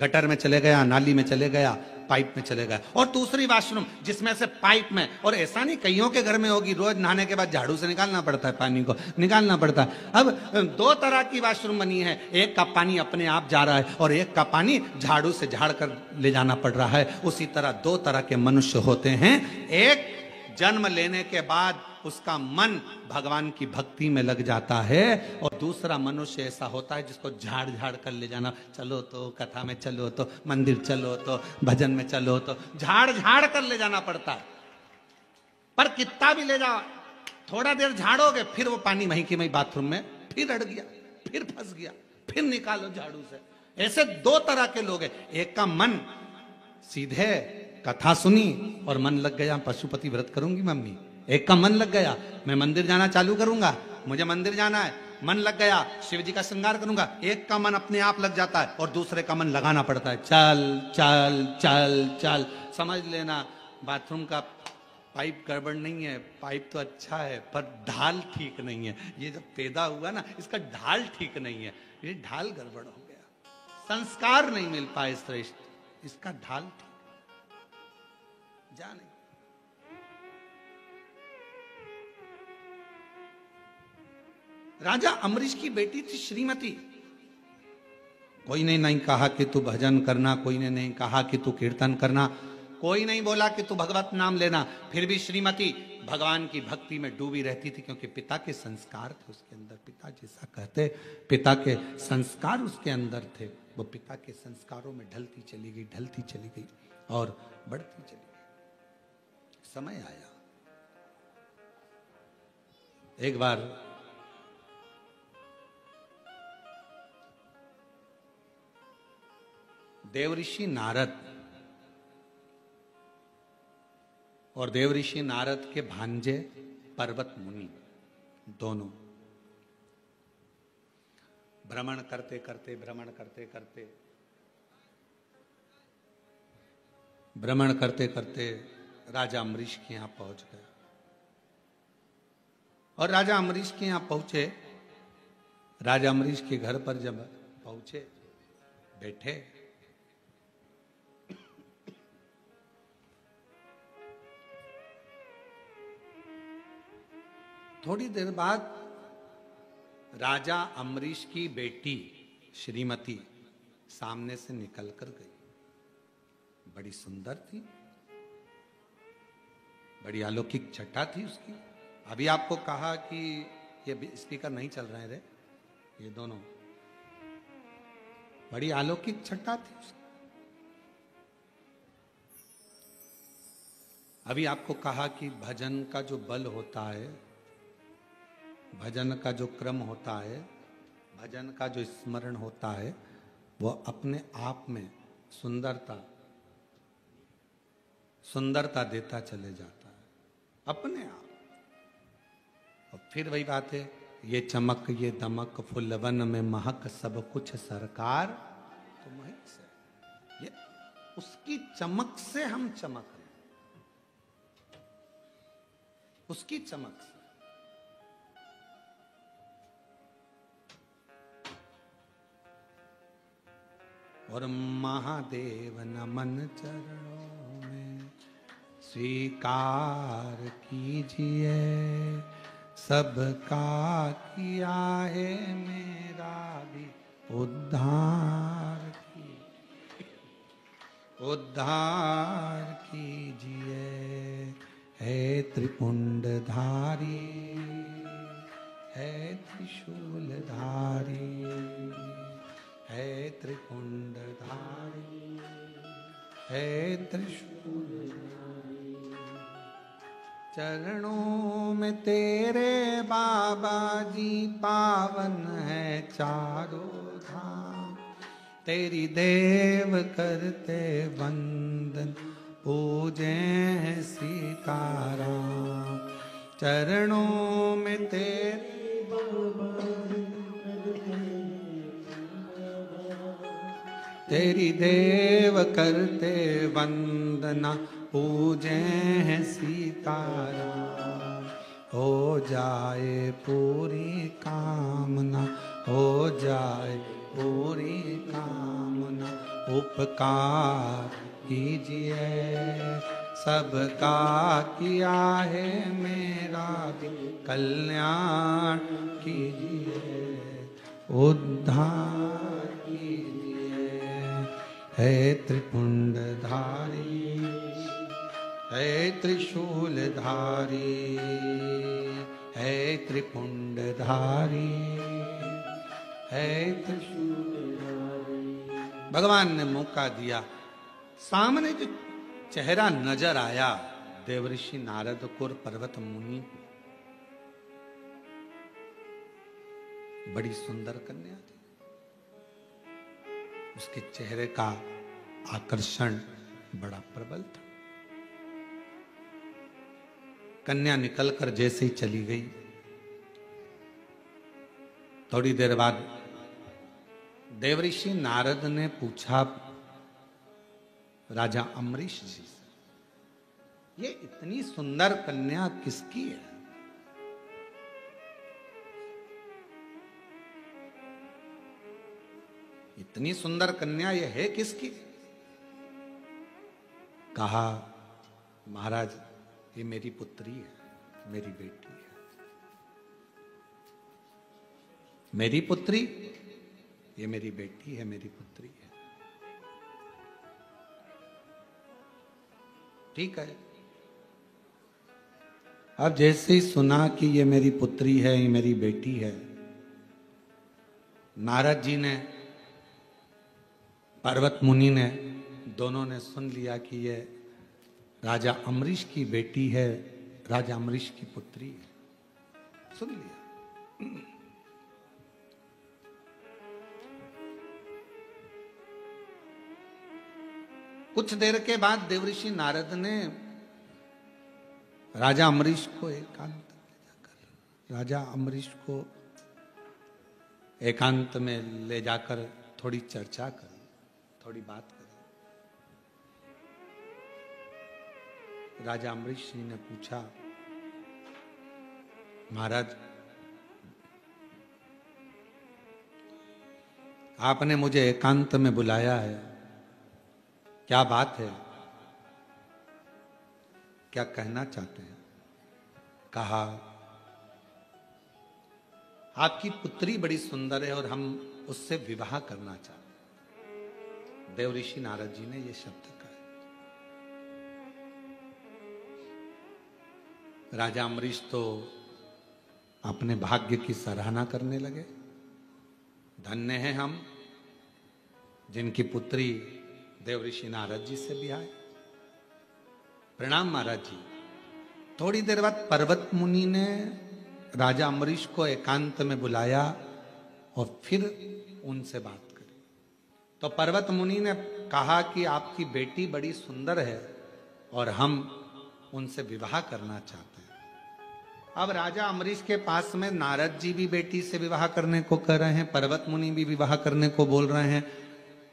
गटर में चले गया, नाली में चले गया, पाइप में चले गया। और दूसरी वॉशरूम जिसमें से पाइप में, और ऐसा नहीं कईयों के घर में होगी, रोज नहाने के बाद झाड़ू से निकालना पड़ता है, पानी को निकालना पड़ता है। अब 2 तरह की वॉशरूम बनी है, एक का पानी अपने आप जा रहा है और एक का पानी झाड़ू से झाड़ कर ले जाना पड़ रहा है। उसी तरह 2 तरह के मनुष्य होते हैं। एक जन्म लेने के बाद उसका मन भगवान की भक्ति में लग जाता है, और दूसरा मनुष्य ऐसा होता है जिसको झाड़ झाड़ कर ले जाना, चलो तो कथा में, चलो तो मंदिर, चलो तो भजन में, चलो तो झाड़ झाड़ कर ले जाना पड़ता है। पर कितना भी ले जाओ, थोड़ा देर झाड़ोगे, फिर वो पानी वहीं की वहीं बाथरूम में फिर अड़ गया, फिर फंस गया, फिर निकालो झाड़ू से। ऐसे 2 तरह के लोग हैं। एक का मन सीधे कथा सुनी और मन लग गया, पशुपति व्रत करूंगी मम्मी। एक का मन लग गया, मैं मंदिर जाना चालू करूंगा, मुझे मंदिर जाना है, मन लग गया, शिव जी का श्रृंगार करूंगा। एक का मन अपने आप लग जाता है और दूसरे का मन लगाना पड़ता है, चल चल चल चल। समझ लेना, बाथरूम का पाइप गड़बड़ नहीं है, पाइप तो अच्छा है, पर ढाल ठीक नहीं है। ये जब पैदा हुआ ना, इसका ढाल ठीक नहीं है, ये ढाल गड़बड़ हो गया, संस्कार नहीं मिल पाए श्रेष्ठ, इसका ढाल ठीक। जा नहीं। राजा अम्बरीश की बेटी थी श्रीमती। कोई ने नहीं कहा कि तू भजन करना, कोई ने नहीं कहा कि तू कीर्तन करना, कोई नहीं बोला कि तू भगवत नाम लेना। फिर भी श्रीमती भगवान की भक्ति में डूबी रहती थी, क्योंकि पिता के संस्कार थे उसके अंदर। पिता जैसा कहते, पिता के संस्कार उसके अंदर थे। वो पिता के संस्कारों में ढलती चली गई, ढलती चली गई और बढ़ती चली गई। समय आया, एक बार देवऋषि नारद और देवऋषि नारद के भांजे पर्वत मुनि दोनों भ्रमण करते करते राजा अम्बरीश के यहां पहुंच गए। और राजा अम्बरीश के यहां पहुंचे, राजा अम्बरीश के घर पर जब पहुंचे, बैठे, थोड़ी देर बाद राजा अम्बरीश की बेटी श्रीमती सामने से निकल कर गई। बड़ी सुंदर थी, बड़ी अलौकिक छटा थी उसकी। अभी आपको कहा कि ये स्पीकर नहीं चल रहे रे, ये दोनों, बड़ी अलौकिक छटा थी उसकी। अभी आपको कहा कि भजन का जो बल होता है, भजन का जो क्रम होता है, भजन का जो स्मरण होता है, वो अपने आप में सुंदरता देता चले जाता है, अपने आप। और फिर वही बात है, ये चमक ये दमक फुलवन में महक सब कुछ सरकार तो वही से, ये उसकी चमक से हम चमक रहे, उसकी चमक से। और महादेव नमन चरणों में स्वीकार कीजिए, सबका किया है मेरा भी उद्धार कीजिए। है त्रिपुंडधारी, है त्रिशूलधारी, है त्रिपुंडधारी, है त्रिशूलधारी। चरणों में तेरे बाबा जी पावन है चारों धाम, तेरी देव करते वंदन पूजे हैं सीताराम। चरणों में तेरे बाबा तेरी देव करते वंदना पूजे हैं सीताराम। हो जाए पूरी कामना, हो जाए पूरी कामना, उपकार कीजिए, सबका किया है मेरा भी कल्याण कीजिए, उद्धार कीजिए। है त्रिपुंडधारी, है त्रिशूलधारी, है त्रिपुंडधारी, है त्रिशूलधारी। भगवान ने मौका दिया, सामने जो चेहरा नजर आया देवऋषि नारद को और पर्वत मुनि को, बड़ी सुंदर कन्या थी। उसके चेहरे का आकर्षण बड़ा प्रबल था। कन्या निकलकर जैसे ही चली गई, थोड़ी देर बाद देवऋषि नारद ने पूछा राजा अम्बरीश जी से, ये इतनी सुंदर कन्या किसकी है? इतनी सुंदर कन्या ये है किसकी? कहा महाराज ये मेरी पुत्री है, मेरी बेटी है। मेरी पुत्री, ये मेरी बेटी है, मेरी पुत्री है। ठीक है। अब जैसे ही सुना कि ये मेरी पुत्री है, ये मेरी बेटी है, नारद जी ने, पर्वत मुनि ने, दोनों ने सुन लिया कि ये राजा अम्बरीश की बेटी है, राजा अम्बरीश की पुत्री है, सुन लिया। कुछ देर के बाद देवऋषि नारद ने राजा अम्बरीश को एकांत में जाकर, राजा अम्बरीश को एकांत में ले जाकर थोड़ी चर्चा करी, थोड़ी बात करी। राजा अम्बरीश जी ने पूछा, महाराज आपने मुझे एकांत में बुलाया है, क्या बात है, क्या कहना चाहते हैं? कहा, आपकी पुत्री बड़ी सुंदर है और हम उससे विवाह करना चाहते हैं। देवऋषि नारद जी ने ये शब्द कहा। राजा अम्बरीश तो अपने भाग्य की सराहना करने लगे। धन्य हैं हम जिनकी पुत्री देवऋषि नारद जी से ब्याह। प्रणाम महाराज जी। थोड़ी देर बाद पर्वत मुनि ने राजा अम्बरीश को एकांत में बुलाया और फिर उनसे बात करी। तो पर्वत मुनि ने कहा कि आपकी बेटी बड़ी सुंदर है और हम उनसे विवाह करना चाहते हैं। अब राजा अम्बरीश के पास में नारद जी भी बेटी से विवाह करने को कह रहे हैं, पर्वत मुनि भी विवाह करने को बोल रहे हैं।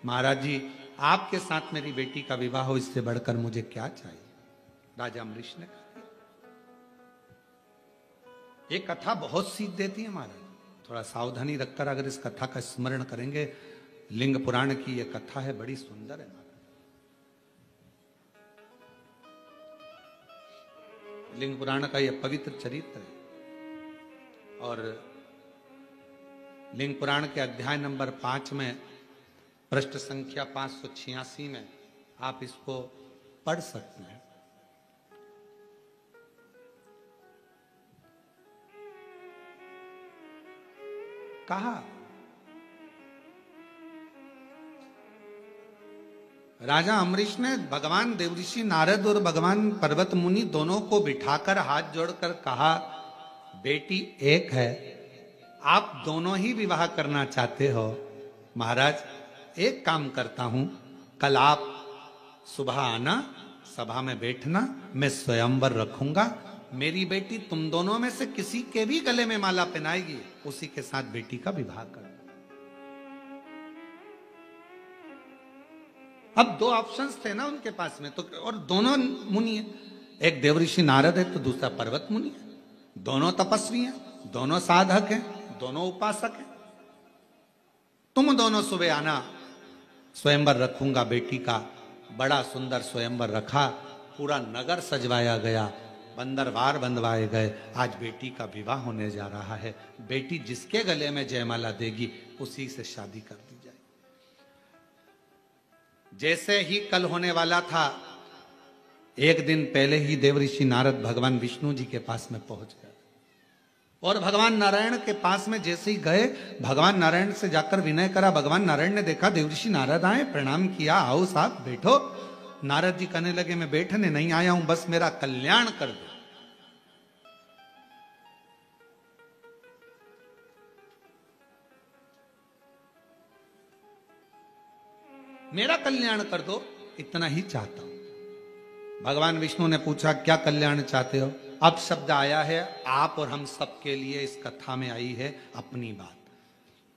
महाराज जी आपके साथ मेरी बेटी का विवाह हो, इससे बढ़कर मुझे क्या चाहिए? राजा अम्बरीश ने कहा, ये कथा बहुत सीख देती है महाराज, थोड़ा सावधानी रखकर अगर इस कथा का स्मरण करेंगे। लिंग पुराण की ये कथा है, बड़ी सुंदर है महाराज। लिंग पुराण का यह पवित्र चरित्र है और लिंग पुराण के अध्याय नंबर 5 में पृष्ठ संख्या 586 में आप इसको पढ़ सकते हैं। कहा राजा अम्बरीश ने भगवान देवऋषि नारद और भगवान पर्वत मुनि दोनों को बिठाकर हाथ जोड़कर कहा, बेटी एक है, आप दोनों ही विवाह करना चाहते हो। महाराज एक काम करता हूं, कल आप सुबह आना, सभा में बैठना, मैं स्वयंवर रखूंगा। मेरी बेटी तुम दोनों में से किसी के भी गले में माला पहनाएगी, उसी के साथ बेटी का विवाह कर। अब दो ऑप्शंस थे ना उनके पास में, तो और दोनों मुनि हैं, एक देवऋषि नारद है तो दूसरा पर्वत मुनि है। दोनों तपस्वी हैं, दोनों साधक हैं, दोनों उपासक हैं। तुम दोनों सुबह आना, स्वयंवर रखूंगा बेटी का। बड़ा सुंदर स्वयंवर रखा, पूरा नगर सजवाया गया, बंदरवार बंधवाए गए। आज बेटी का विवाह होने जा रहा है। बेटी जिसके गले में जयमाला देगी उसी से शादी कर दी जाए। जैसे ही कल होने वाला था, एक दिन पहले ही देवऋषि नारद भगवान विष्णु जी के पास में पहुंच गए और भगवान नारायण के पास में जैसे ही गए, भगवान नारायण से जाकर विनय करा। भगवान नारायण ने देखा देवऋषि नारद आए, प्रणाम किया, आओ साहब बैठो। नारद जी कहने लगे, मैं बैठने नहीं आया हूं, बस मेरा कल्याण कर दो। मेरा कल्याण कर दो, इतना ही चाहता हूं। भगवान विष्णु ने पूछा, क्या कल्याण चाहते हो? अब शब्द आया है आप और हम सब के लिए, इस कथा में आई है अपनी बात।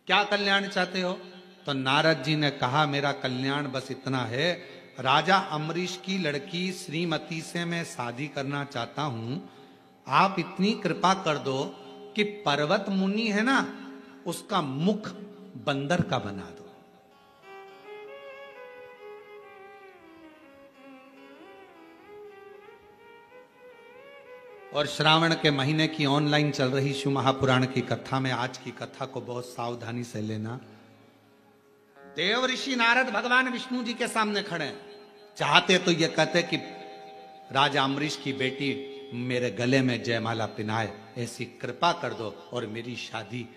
क्या कल्याण चाहते हो? तो नारद जी ने कहा, मेरा कल्याण बस इतना है, राजा अम्बरीश की लड़की श्रीमती से मैं शादी करना चाहता हूं। आप इतनी कृपा कर दो कि पर्वत मुनि है ना, उसका मुख बंदर का बना दो। और श्रावण के महीने की ऑनलाइन चल रही शिव महापुराण की कथा में आज की कथा को बहुत सावधानी से लेना। देव ऋषि नारद भगवान विष्णु जी के सामने खड़े हैं। चाहते तो ये कहते कि राजा अम्बरीश की बेटी मेरे गले में जयमाला पिनाए, ऐसी कृपा कर दो और मेरी शादी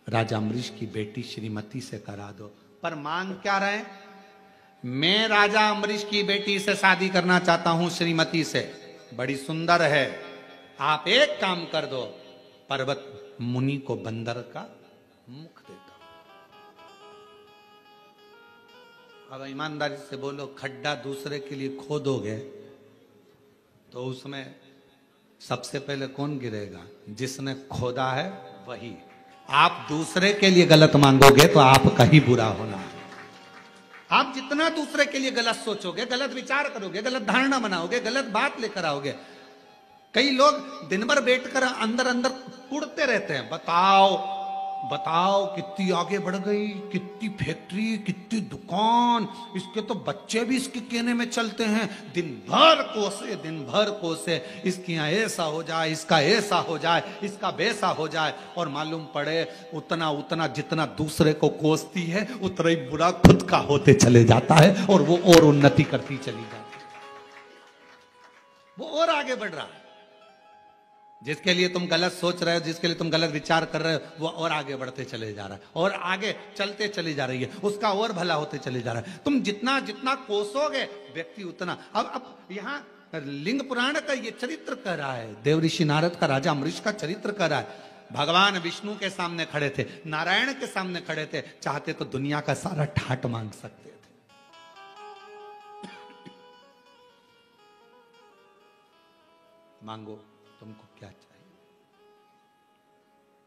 राजा अम्बरीश की बेटी श्रीमती से करा दो। पर मांग क्या रहे? मैं राजा अम्बरीश की बेटी से शादी करना चाहता हूं, श्रीमती से, बड़ी सुंदर है। आप एक काम कर दो, पर्वत मुनि को बंदर का मुख दे दो। अब ईमानदारी से बोलो, खड्डा दूसरे के लिए खोदोगे तो उसमें सबसे पहले कौन गिरेगा? जिसने खोदा है वही। आप दूसरे के लिए गलत मांगोगे तो आपका ही बुरा होना है। आप जितना दूसरे के लिए गलत सोचोगे, गलत विचार करोगे, गलत धारणा बनाओगे, गलत बात लेकर आओगे। कई लोग दिन भर बैठकर अंदर अंदर उड़ते रहते हैं, बताओ बताओ कितनी आगे बढ़ गई, कितनी फैक्ट्री, कितनी दुकान, इसके तो बच्चे भी इसके कहने में चलते हैं। दिन भर कोसे इसके यहाँ ऐसा हो जाए, इसका ऐसा हो जाए, इसका वैसा हो जाए। और मालूम पड़े उतना उतना जितना दूसरे को कोसती है उतना ही बुरा खुद का होते चले जाता है और वो और उन्नति करती चली जाती है, वो और आगे बढ़ रहा है। जिसके लिए तुम गलत सोच रहे हो, जिसके लिए तुम गलत विचार कर रहे हो, वो और आगे बढ़ते चले जा रहा है और आगे चलते चली जा रही है, उसका और भला होते चले जा रहा है। तुम जितना जितना कोसोगे व्यक्ति उतना। अब यहाँ लिंग पुराण का ये चरित्र कह रहा है, देव ऋषि नारद का राजा अम्बरीश का चरित्र कह रहा है। भगवान विष्णु के सामने खड़े थे, नारायण के सामने खड़े थे, चाहते तो दुनिया का सारा ठाट मांग सकते थे। मांगो, तुमको क्या चाहिए?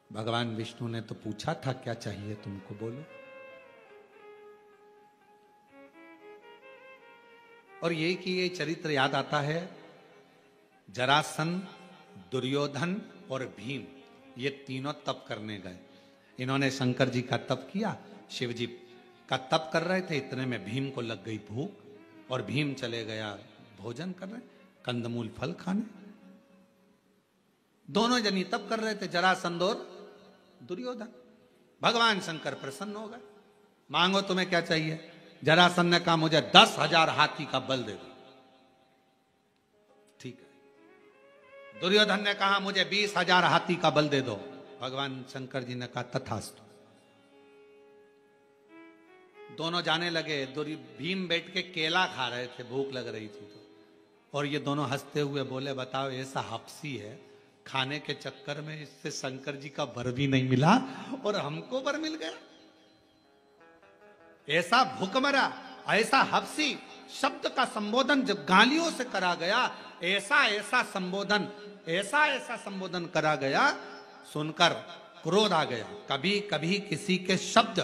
भगवान विष्णु ने तो पूछा था क्या चाहिए तुमको, बोलो। और यही कि ये चरित्र याद आता है, जरासंध, दुर्योधन और भीम, ये तीनों तप करने गए। इन्होंने शंकर जी का तप किया, शिव जी का तप कर रहे थे, इतने में भीम को लग गई भूख और भीम चले गया भोजन करने, कंदमूल फल खाने। दोनों जनी तप कर रहे थे, जरासंध और दुर्योधन। भगवान शंकर प्रसन्न हो गए। मांगो तुम्हें क्या चाहिए? जरासंध ने कहा मुझे 10,000 हाथी का बल दे दो। ठीक है। दुर्योधन ने कहा मुझे 20,000 हाथी का बल दे दो। भगवान शंकर जी ने कहा तथास्तु। दोनों जाने लगे। भीम बैठ के केला खा रहे थे, भूख लग रही थी तो, और ये दोनों हंसते हुए बोले बताओ ऐसा हपसी है, खाने के चक्कर में इससे शंकर जी का वर भी नहीं मिला और हमको वर मिल गया। ऐसा भूखमरा, ऐसा हफ्सी शब्द का संबोधन जब गालियों से करा गया, ऐसा ऐसा संबोधन करा गया, सुनकर क्रोध आ गया। कभी कभी किसी के शब्द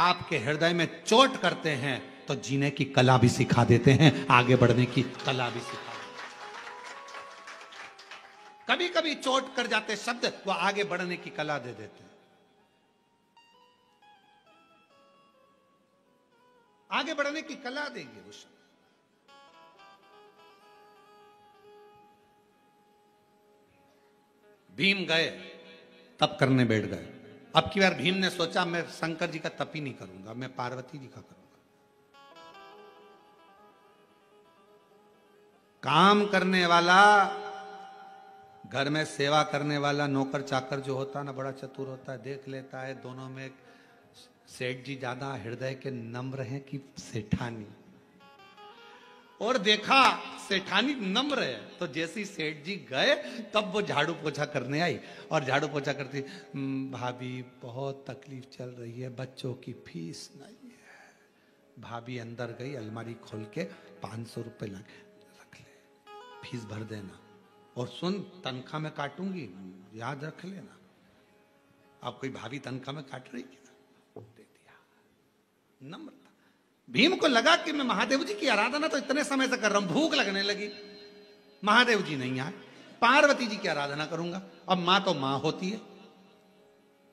आपके हृदय में चोट करते हैं तो जीने की कला भी सिखा देते हैं, आगे बढ़ने की कला भी सिखा। कभी कभी चोट कर जाते शब्द वो आगे बढ़ने की कला दे देते हैं। आगे बढ़ने की कला देंगे वो शब्द। भीम गए, तप करने बैठ गए। अब की बार भीम ने सोचा मैं शंकर जी का तप ही नहीं करूंगा, मैं पार्वती जी का करूंगा। काम करने वाला, घर में सेवा करने वाला नौकर चाकर जो होता है ना, बड़ा चतुर होता है, देख लेता है दोनों में सेठ जी ज्यादा हृदय के नम्र हैं कि सेठानी, और देखा सेठानी नम्र है तो जैसे सेठ जी गए तब वो झाड़ू पोछा करने आई और झाड़ू पोछा करती, भाभी बहुत तकलीफ चल रही है, बच्चों की फीस नहीं है। भाभी अंदर गई, अलमारी खोल के 500 रुपए ला रख ले, फीस भर देना, और सुन तनख्वाह में काटूंगी, याद रख लेना। अब कोई भाभी तनख्वाह में काट रही थी ना, दे दिया। नम्रता। भीम को लगा कि मैं महादेव जी की आराधना तो इतने समय से कर रहा हूं, भूख लगने लगी, महादेव जी नहीं आए, पार्वती जी की आराधना करूंगा। अब मां तो मां होती है,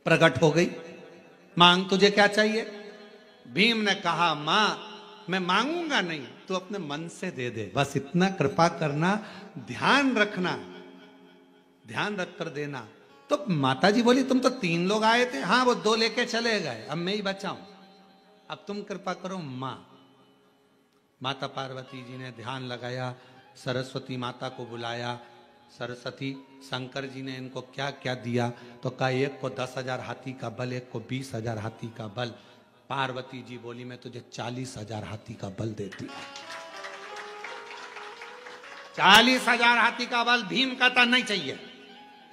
प्रकट हो गई, मांग तुझे क्या चाहिए? भीम ने कहा मां मैं मांगूंगा नहीं, तू अपने मन से दे दे, बस इतना कृपा करना, ध्यान रखना ध्यान रख कर देना। तो माता जी बोली तुम तो 3 लोग आए थे, हाँ वो 2 लेके चले गए, अब मैं ही बचा हूं, अब तुम कृपा करो मां। माता पार्वती जी ने ध्यान लगाया, सरस्वती माता को बुलाया। सरस्वती, शंकर जी ने इनको क्या क्या दिया? तो कहा एक को 10,000 हाथी का बल, एक को 20,000 हाथी का बल। पार्वती जी बोली मैं तुझे 40,000 हाथी का बल देती हूं। 40,000 हाथी का बल। भीम कहता नहीं चाहिए,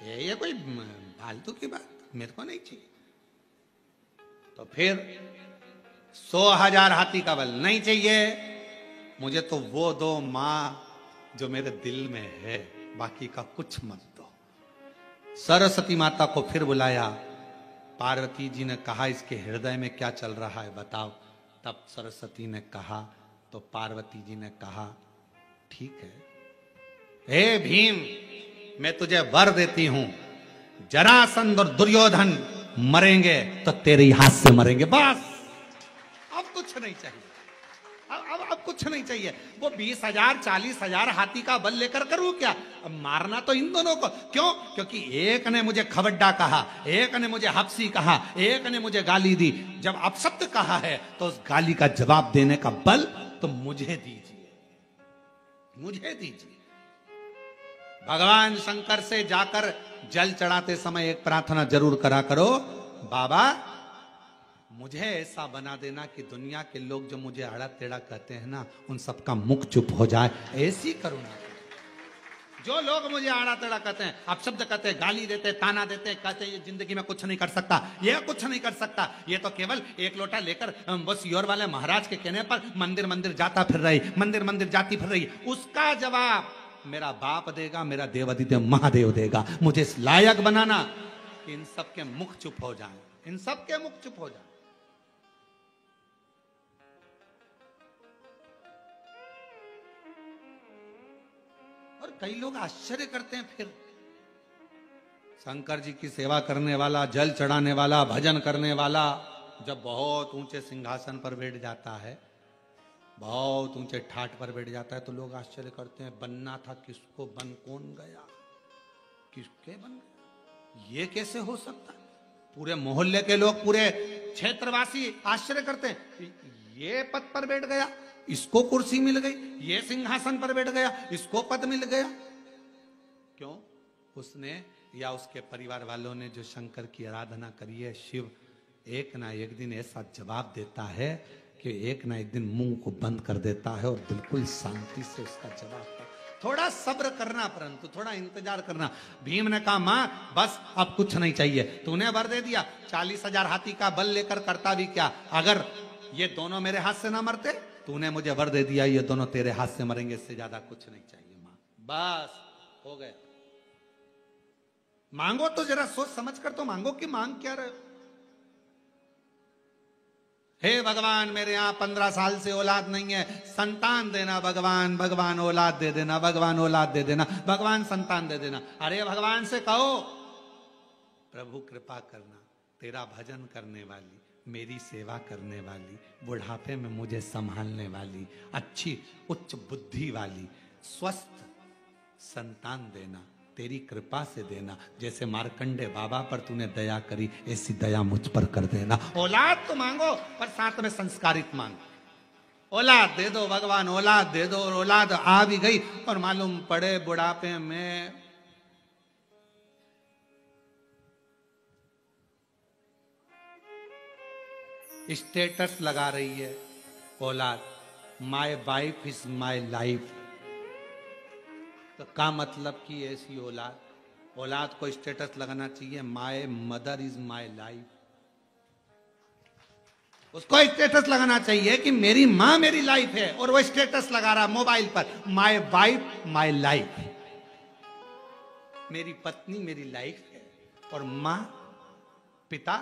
ये कोई फालतू की बात, मेरे को नहीं चाहिए। तो फिर 100,000 हाथी का बल नहीं चाहिए, मुझे तो वो दो मां जो मेरे दिल में है, बाकी का कुछ मत दो। सरस्वती माता को फिर बुलाया। पार्वती जी ने कहा इसके हृदय में क्या चल रहा है बताओ। तब सरस्वती ने कहा, तो पार्वती जी ने कहा ठीक है, हे भीम मैं तुझे वर देती हूं, जरासंध और दुर्योधन मरेंगे तो तेरे हाथ से मरेंगे, बस अब कुछ नहीं चाहिए। अब कुछ नहीं चाहिए। वो 20,000 40,000 हाथी का बल लेकर करूं क्या? अब मारना तो इन दोनों को। क्यों? क्योंकि एक ने मुझे खवड्डा कहा, एक ने मुझे हफ्सी कहा, एक ने मुझे गाली दी। जब अपशब्द कहा है तो उस गाली का जवाब देने का बल तो मुझे दीजिए, मुझे दीजिए। भगवान शंकर से जाकर जल चढ़ाते समय एक प्रार्थना जरूर करा करो, बाबा मुझे ऐसा बना देना कि दुनिया के लोग जो मुझे आड़ा टेढ़ा कहते हैं ना, उन सबका मुख चुप हो जाए, ऐसी करुणा। जो लोग मुझे आड़ा टेढ़ा कहते हैं, अपशब्द कहते हैं, गाली देते, ताना देते, कहते ये जिंदगी में कुछ नहीं कर सकता, ये कुछ नहीं कर सकता, ये तो केवल एक लोटा लेकर बस योर वाले महाराज के कहने पर मंदिर मंदिर जाता फिर रही, मंदिर मंदिर जाती फिर रही, उसका जवाब मेरा बाप देगा, मेरा देवादिदेव महादेव देगा। मुझे इस लायक बनाना कि इन सबके मुख चुप हो जाए, इन सबके मुख चुप हो जाए। और कई लोग आश्चर्य करते हैं, फिर शंकर जी की सेवा करने वाला, जल चढ़ाने वाला, भजन करने वाला जब बहुत ऊंचे सिंहासन पर बैठ जाता है, बहुत ऊंचे ठाट पर बैठ जाता है, तो लोग आश्चर्य करते हैं बनना था किसको, बन कौन गया, किसके बन गया, ये कैसे हो सकता है? पूरे मोहल्ले के लोग, पूरे क्षेत्रवासी आश्चर्य करते हैं, ये पद पर बैठ गया, इसको कुर्सी मिल गई, ये सिंहासन पर बैठ गया, इसको पद मिल गया। क्यों? उसने या उसके परिवार वालों ने जो शंकर की आराधना करी है, शिव एक ना एक दिन ऐसा जवाब देता है कि एक ना एक दिन मुंह को बंद कर देता है और बिल्कुल शांति से उसका जवाब। थोड़ा सब्र करना, परंतु थोड़ा इंतजार करना। भीम ने कहा मां बस अब कुछ नहीं चाहिए, तूने वर दे दिया, 40,000 हाथी का बल लेकर करता भी क्या, अगर ये दोनों मेरे हाथ से ना मरते, तूने मुझे वर दे दिया, ये दोनों तेरे हाथ से मरेंगे, इससे ज्यादा कुछ नहीं चाहिए मां, बस हो गया। मांगो तो जरा सोच समझ कर तो मांगो कि मांग क्या रहे हो। हे भगवान मेरे यहां 15 साल से औलाद नहीं है, संतान देना भगवान, भगवान औलाद दे देना, भगवान औलाद दे देना, भगवान संतान दे देना। अरे भगवान से कहो प्रभु कृपा करना, तेरा भजन करने वाली, मेरी सेवा करने वाली, बुढ़ापे में मुझे संभालने वाली, अच्छी उच्च बुद्धि वाली, स्वस्थ संतान देना, तेरी कृपा से देना। जैसे मार्कंडे बाबा पर तूने दया करी, ऐसी दया मुझ पर कर देना। औलाद तो मांगो पर साथ में संस्कारित मांगो। औलाद दे दो भगवान, औलाद दे दो, और औलाद आ भी गई और मालूम पड़े बुढ़ापे में स्टेटस लगा रही है औलाद, my wife is my life. तो का मतलब कि ऐसी औलाद, औलाद को स्टेटस लगाना चाहिए my mother is my life. उसको स्टेटस लगाना चाहिए कि मेरी मां मेरी लाइफ है, और वो स्टेटस लगा रहा मोबाइल पर माय वाइफ माय लाइफ, मेरी पत्नी मेरी लाइफ है, और मां पिता।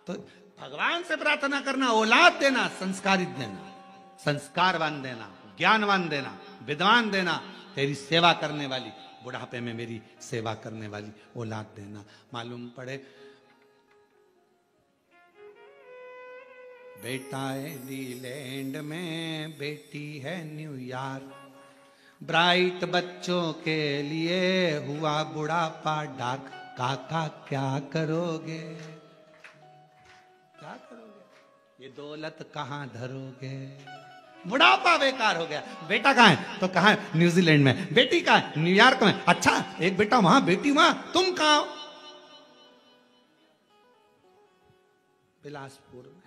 तो भगवान से प्रार्थना करना, औलाद देना, संस्कारित देना, संस्कारवान देना, ज्ञानवान देना, विद्वान देना, तेरी सेवा करने वाली, बुढ़ापे में मेरी सेवा करने वाली औलाद देना। मालूम पड़े बेटा है नीलैंड में, बेटी है न्यूयॉर्क, ब्राइट बच्चों के लिए हुआ बुढ़ापा डार्क, काका क्या करोगे, क्या करोगे, ये दौलत कहां धरोगे। बुढ़ापा बेकार हो गया। बेटा कहां है, तो कहां है, न्यूजीलैंड में। बेटी कहां है, न्यूयॉर्क में। अच्छा, एक बेटा वहां, बेटी वहां, तुम कहां हो, बिलासपुर में।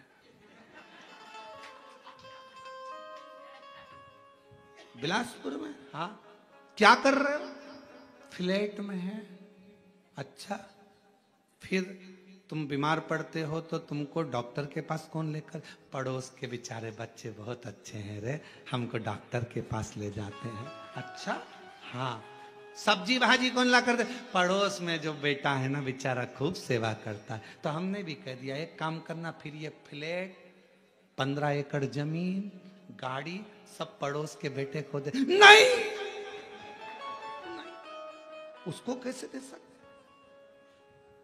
बिलासपुर में, हाँ, क्या कर रहे हो, फ्लैट में है। अच्छा, फिर तुम बीमार पड़ते हो तो तुमको डॉक्टर के पास कौन लेकर, पड़ोस के बेचारे बच्चे बहुत अच्छे हैं रे, हमको डॉक्टर के पास ले जाते हैं। अच्छा, हाँ, सब्जी भाजी कौन ला कर दे, पड़ोस में जो बेटा है ना बेचारा खूब सेवा करता है। तो हमने भी कह दिया एक काम करना, फिर ये फ्लैट, 15 एकड़ जमीन, गाड़ी सब पड़ोस के बेटे को दे। नहीं, उसको कैसे दे सकते,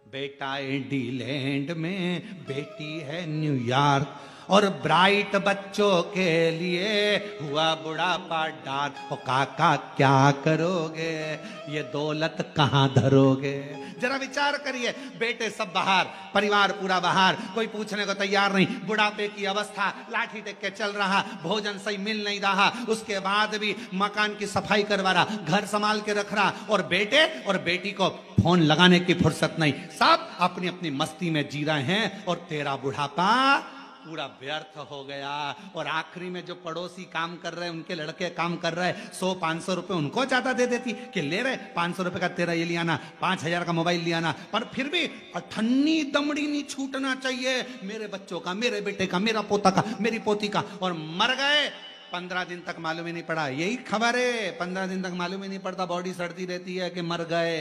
बेटा इंडीलैंड में, बेटी है न्यूयॉर्क, और ब्राइट बच्चों के लिए हुआ बुढ़ापा डार्क। ओ काका क्या करोगे, ये दौलत कहां धरोगे। जरा विचार करिए, बेटे सब बाहर, परिवार पूरा बाहर, कोई पूछने को तैयार नहीं, बुढ़ापे की अवस्था, लाठी टेक के चल रहा, भोजन सही मिल नहीं रहा, उसके बाद भी मकान की सफाई करवा रहा, घर संभाल के रख रहा, और बेटे और बेटी को फोन लगाने की फुर्सत नहीं, सब अपनी अपनी मस्ती में जी रहे हैं, और तेरा बुढ़ापा पूरा व्यर्थ हो गया। और आखिरी में जो पड़ोसी काम कर रहे हैं, उनके लड़के काम कर रहे हैं, 100-500 रुपए उनको ज्यादा दे देती कि ले रहे 500 रुपए का तेरा ये लिया ना, 5000 का मोबाइल लिया ना, पर फिर भी अठन्नी दमड़ी नहीं छूटना चाहिए, मेरे बच्चों का, मेरे बेटे का, मेरा पोता का, मेरी पोती का। और मर गए 15 दिन तक मालूम ही नहीं पड़ा, यही खबर है, 15 दिन तक मालूम ही नहीं पड़ता, बॉडी सड़ती रहती है कि मर गए।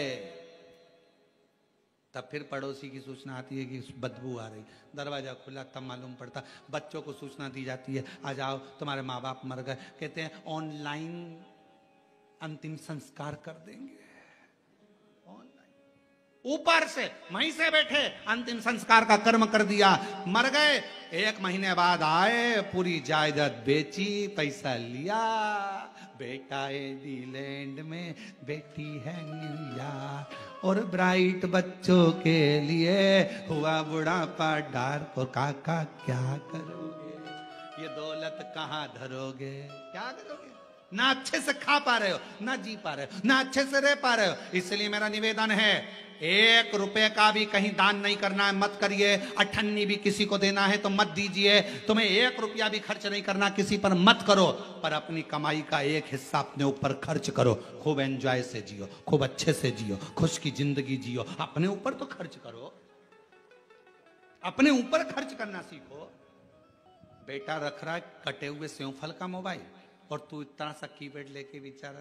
तब फिर पड़ोसी की सूचना आती है कि बदबू आ रही, दरवाजा खुला, तब मालूम पड़ता, बच्चों को सूचना दी जाती है, आ जाओ तुम्हारे माँ बाप मर गए, कहते हैं ऑनलाइन अंतिम संस्कार कर देंगे। ऑनलाइन, ऊपर से वहीं से बैठे अंतिम संस्कार का कर्म कर दिया, मर गए, 1 महीने बाद आए, पूरी जायदाद बेची, पैसा लिया, बेटा इंग्लैंड में, बेटी है न्यूयॉर्क, और ब्राइट बच्चों के लिए हुआ बुढ़ापा डार्क। और काका क्या करोगे, ये दौलत कहां धरोगे, क्या करोगे। ना अच्छे से खा पा रहे हो, ना जी पा रहे हो, ना अच्छे से रह पा रहे हो। इसलिए मेरा निवेदन है, 1 रुपए का भी कहीं दान नहीं करना है, मत करिए। अठन्नी भी किसी को देना है तो मत दीजिए। तुम्हें 1 रुपया भी खर्च नहीं करना किसी पर, मत करो, पर अपनी कमाई का एक हिस्सा अपने ऊपर खर्च करो। खूब एंजॉय से जियो, खूब अच्छे से जियो, खुश की जिंदगी जियो। अपने ऊपर तो खर्च करो, अपने ऊपर खर्च करना सीखो। बेटा रख रहा है कटे हुए सेवफल का मोबाइल, और तू इतना सा कीपैड लेके बेचारा,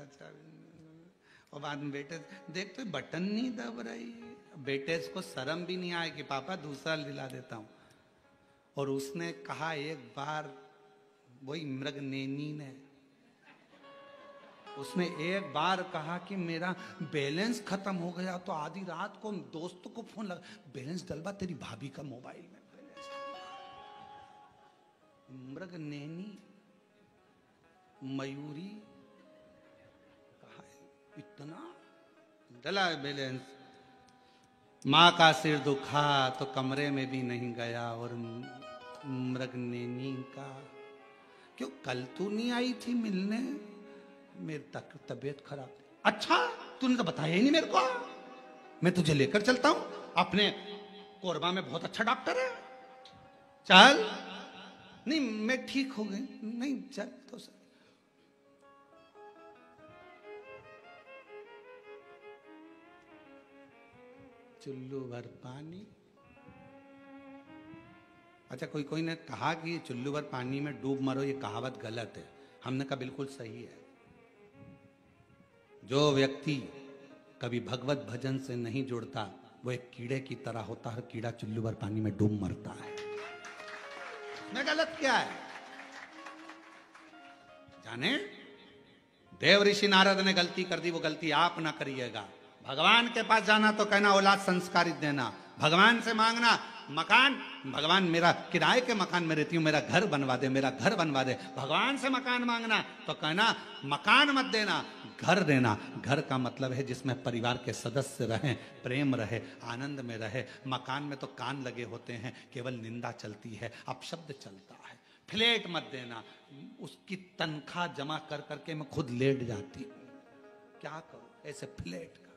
और बाद में बेटे देख तो बटन नहीं दब रही, बेटे इसको शर्म भी नहीं आए कि पापा दूसरा दिला देता हूं। और उसने कहा एक बार, वही मृगनेनी ने, उसने एक बार कहा कि मेरा बैलेंस खत्म हो गया, तो आधी रात को दोस्तों को फोन लगा, बैलेंस डलवा तेरी भाभी का मोबाइल में बैलेंस। मृगनेनी, मयूरी, कहा इतना डला बैलेंस। माँ का सिर दुखा तो कमरे में भी नहीं गया, और मृगनेनी का, क्यों कल तू नहीं आई थी मिलने, मेरी तबीयत खराब। अच्छा, तूने तो बताया ही नहीं मेरे को, मैं तुझे लेकर चलता हूं, अपने कोरबा में बहुत अच्छा डॉक्टर है, चल। नहीं मैं ठीक हो गई, नहीं चल तो सर। चुल्लू भर पानी, अच्छा कोई ने कहा कि चुल्लू भर पानी में डूब मरो, ये कहावत गलत है। हमने कहा बिल्कुल सही है। जो व्यक्ति कभी भगवत भजन से नहीं जुड़ता, वो एक कीड़े की तरह होता है, कीड़ा चुल्लू भर पानी में डूब मरता है। मैं गलत क्या है जाने। देव ऋषि नारद ने गलती कर दी, वो गलती आप ना करिएगा। भगवान के पास जाना तो कहना औलाद संस्कारित देना, भगवान से मांगना मकान, भगवान मेरा किराए के मकान में रहती हूँ, मेरा घर बनवा दे, मेरा घर बनवा दे। भगवान से मकान मांगना तो कहना मकान मत देना, घर देना, घर का मतलब है जिसमें परिवार के सदस्य रहें, प्रेम रहे, आनंद में रहे। मकान में तो कान लगे होते हैं, केवल निंदा चलती है, अपशब्द चलता है। फ्लैट मत देना, उसकी तनख्वाह जमा कर करके मैं खुद लेट जाती हूँ, क्या करूं ऐसे फ्लैट का।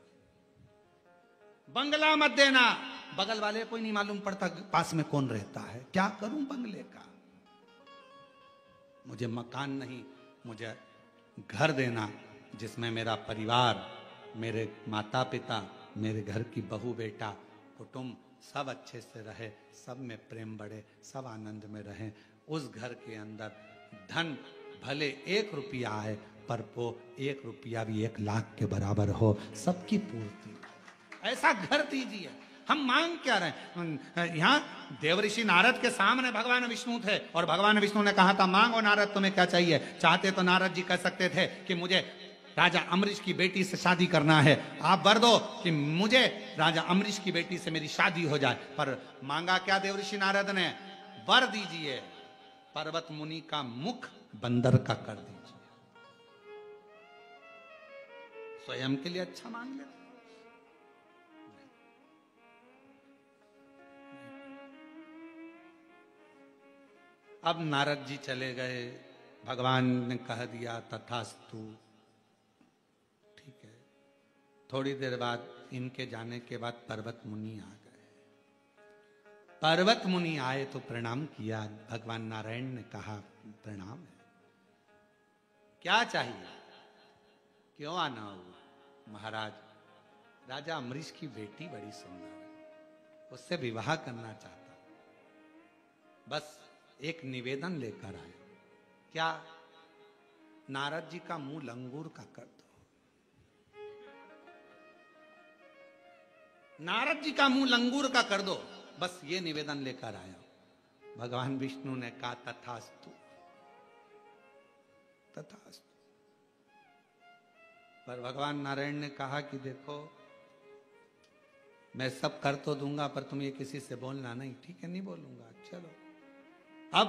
बंगला मत देना, बगल वाले को ही नहीं मालूम पड़ता पास में कौन रहता है, क्या करूं बंगले का। मुझे मकान नहीं, मुझे घर देना जिसमें मेरा परिवार, मेरे माता पिता, मेरे घर की बहू बेटा, कुटुंब सब अच्छे से रहे, सब में प्रेम बढ़े, सब आनंद में रहें। उस घर के अंदर धन भले 1 रुपया आए, पर वो 1 रुपया भी 1 लाख के बराबर हो, सबकी पूर्ति, ऐसा घर दीजिए। हम मांग क्या रहे हैं? यहाँ देवऋषि नारद के सामने भगवान विष्णु थे और भगवान विष्णु ने कहा था मांगो नारद तुम्हें क्या चाहिए। चाहते तो नारद जी कह सकते थे कि मुझे राजा अम्बरीश की बेटी से शादी करना है, आप वर दो कि मुझे राजा अम्बरीश की बेटी से मेरी शादी हो जाए। पर मांगा क्या देवऋषि नारद ने? वर दीजिए पर्वत मुनि का मुख बंदर का कर दीजिए। स्वयं के लिए अच्छा मांग लेते। अब नारद जी चले गए, भगवान ने कह दिया तथास्तु, ठीक है। थोड़ी देर बाद इनके जाने के बाद पर्वत मुनि आ गए। पर्वत मुनि आए तो प्रणाम किया। भगवान नारायण ने कहा प्रणाम है, क्या चाहिए, क्यों आना हुआ? महाराज, राजा अम्बरीश की बेटी बड़ी सुंदर है, उससे विवाह करना चाहता, बस एक निवेदन लेकर आए। क्या? नारद जी का मुंह लंगूर का कर दो। नारद जी का मुंह लंगूर का कर दो, बस ये निवेदन लेकर आया। भगवान विष्णु ने कहा तथास्तु, तथास्तु। पर भगवान नारायण ने कहा कि देखो मैं सब कर तो दूंगा, पर तुम ये किसी से बोलना नहीं। ठीक है, नहीं बोलूंगा, चलो। अब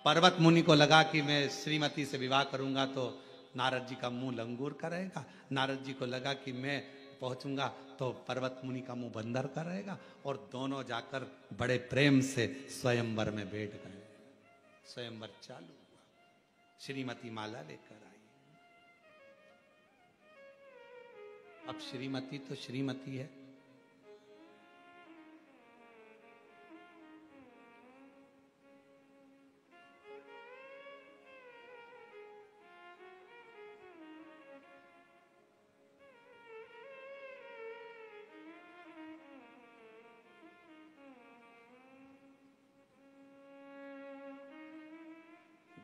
पर्वत मुनि को लगा कि मैं श्रीमती से विवाह करूंगा तो नारद जी का मुंह लंगूर का रहेगा। नारद जी को लगा कि मैं पहुंचूंगा तो पर्वत मुनि का मुंह बंदर का रहेगा। और दोनों जाकर बड़े प्रेम से स्वयंवर में बैठ गए। स्वयंवर चालू हुआ, श्रीमती माला लेकर आई। अब श्रीमती तो श्रीमती है,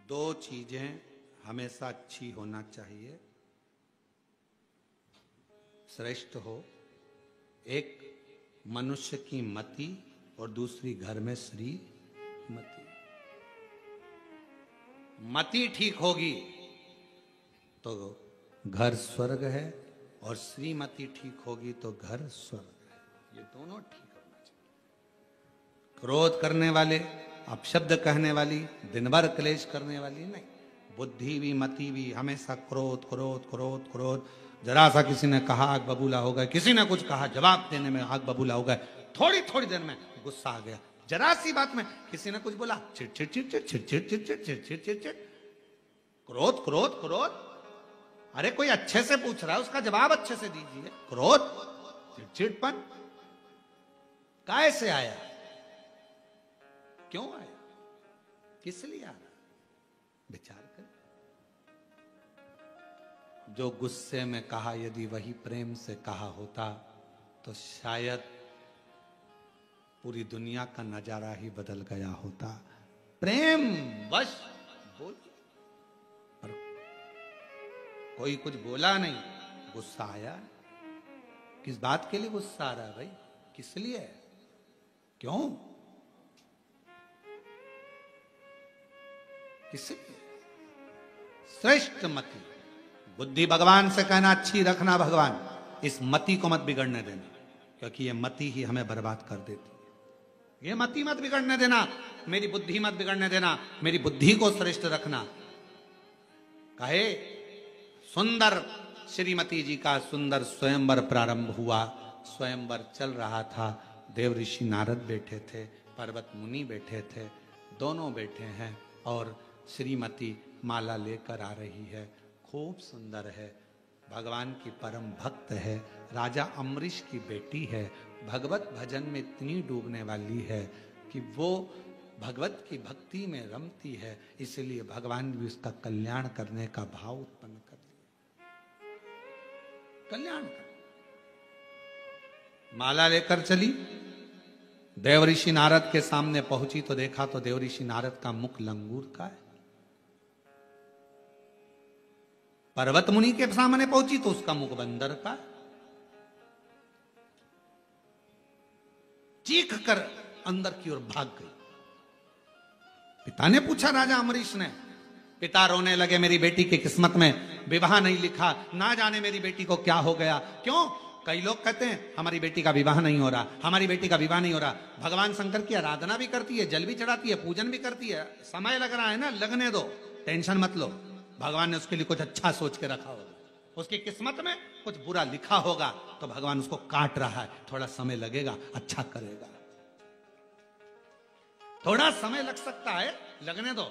दो चीजें हमेशा अच्छी होना चाहिए, श्रेष्ठ हो। एक मनुष्य की मति और दूसरी घर में श्रीमती। मति ठीक होगी तो घर स्वर्ग है, और श्रीमती ठीक होगी तो घर स्वर्ग है। ये दोनों ठीक होना चाहिए। क्रोध करने वाले, अपशब्द कहने वाली, दिन भर क्लेश करने वाली नहीं। बुद्धि भी मति भी हमेशा क्रोध क्रोध क्रोध क्रोध। जरा सा किसी ने कहा आग बबूला हो गए, किसी ने कुछ कहा जवाब देने में आग बबूला हो गए, थोड़ी थोड़ी देर में गुस्सा आ गया। जरा सी बात में किसी ने कुछ बोला चिड़चिड़ चिड़चिड़ चिड़चिड़ चिड़चिड़ चिड़चिड़ चिड़चिड़, क्रोध क्रोध क्रोध। अरे कोई अच्छे से पूछ रहा है, उसका जवाब अच्छे से दीजिए। क्रोध चिड़चिड़पन कैसे आया, क्यों आया, किस लिए आ रहा, विचार कर। जो गुस्से में कहा यदि वही प्रेम से कहा होता तो शायद पूरी दुनिया का नजारा ही बदल गया होता। प्रेम वश बोल, पर कोई कुछ बोला नहीं, गुस्सा आया। किस बात के लिए गुस्सा आ रहा है भाई, किस लिए, क्यों, किसलिए? श्रेष्ठ मति, बुद्धि भगवान से कहना अच्छी रखना भगवान, इस मति को मत बिगड़ने देना, क्योंकि ये मति ही हमें बर्बाद कर देती है। ये मति मत बिगड़ने देना, मेरी बुद्धि मत बिगड़ने देना, मेरी बुद्धि को श्रेष्ठ रखना। कहे सुंदर श्रीमती जी का सुंदर स्वयंवर प्रारंभ हुआ। स्वयंवर चल रहा था। देव ऋषि नारद बैठे थे, पर्वत मुनि बैठे थे, दोनों बैठे हैं और श्रीमती माला लेकर आ रही है। खूब सुंदर है, भगवान की परम भक्त है, राजा अम्बरीश की बेटी है, भगवत भजन में इतनी डूबने वाली है कि वो भगवत की भक्ति में रमती है, इसलिए भगवान भी उसका कल्याण करने का भाव उत्पन्न कर लिया। कल्याण कर माला लेकर चली, देव ऋषि नारद के सामने पहुंची तो देखा तो देव ऋषि नारद का मुख लंगूर का है। पर्वत मुनि के सामने पहुंची तो उसका मुख बंदर का। चीख कर अंदर की ओर भाग गई। पिता ने पूछा, राजा अम्बरीश ने, पिता रोने लगे, मेरी बेटी की किस्मत में विवाह नहीं लिखा, ना जाने मेरी बेटी को क्या हो गया। क्यों? कई लोग कहते हैं हमारी बेटी का विवाह नहीं हो रहा, हमारी बेटी का विवाह नहीं हो रहा। भगवान शंकर की आराधना भी करती है, जल भी चढ़ाती है, पूजन भी करती है, समय लग रहा है ना, लगने दो, टेंशन मत लो। भगवान ने उसके लिए कुछ अच्छा सोच के रखा होगा, उसकी किस्मत में कुछ बुरा लिखा होगा तो भगवान उसको काट रहा है, थोड़ा समय लगेगा, अच्छा करेगा। थोड़ा समय लग सकता है, लगने दो।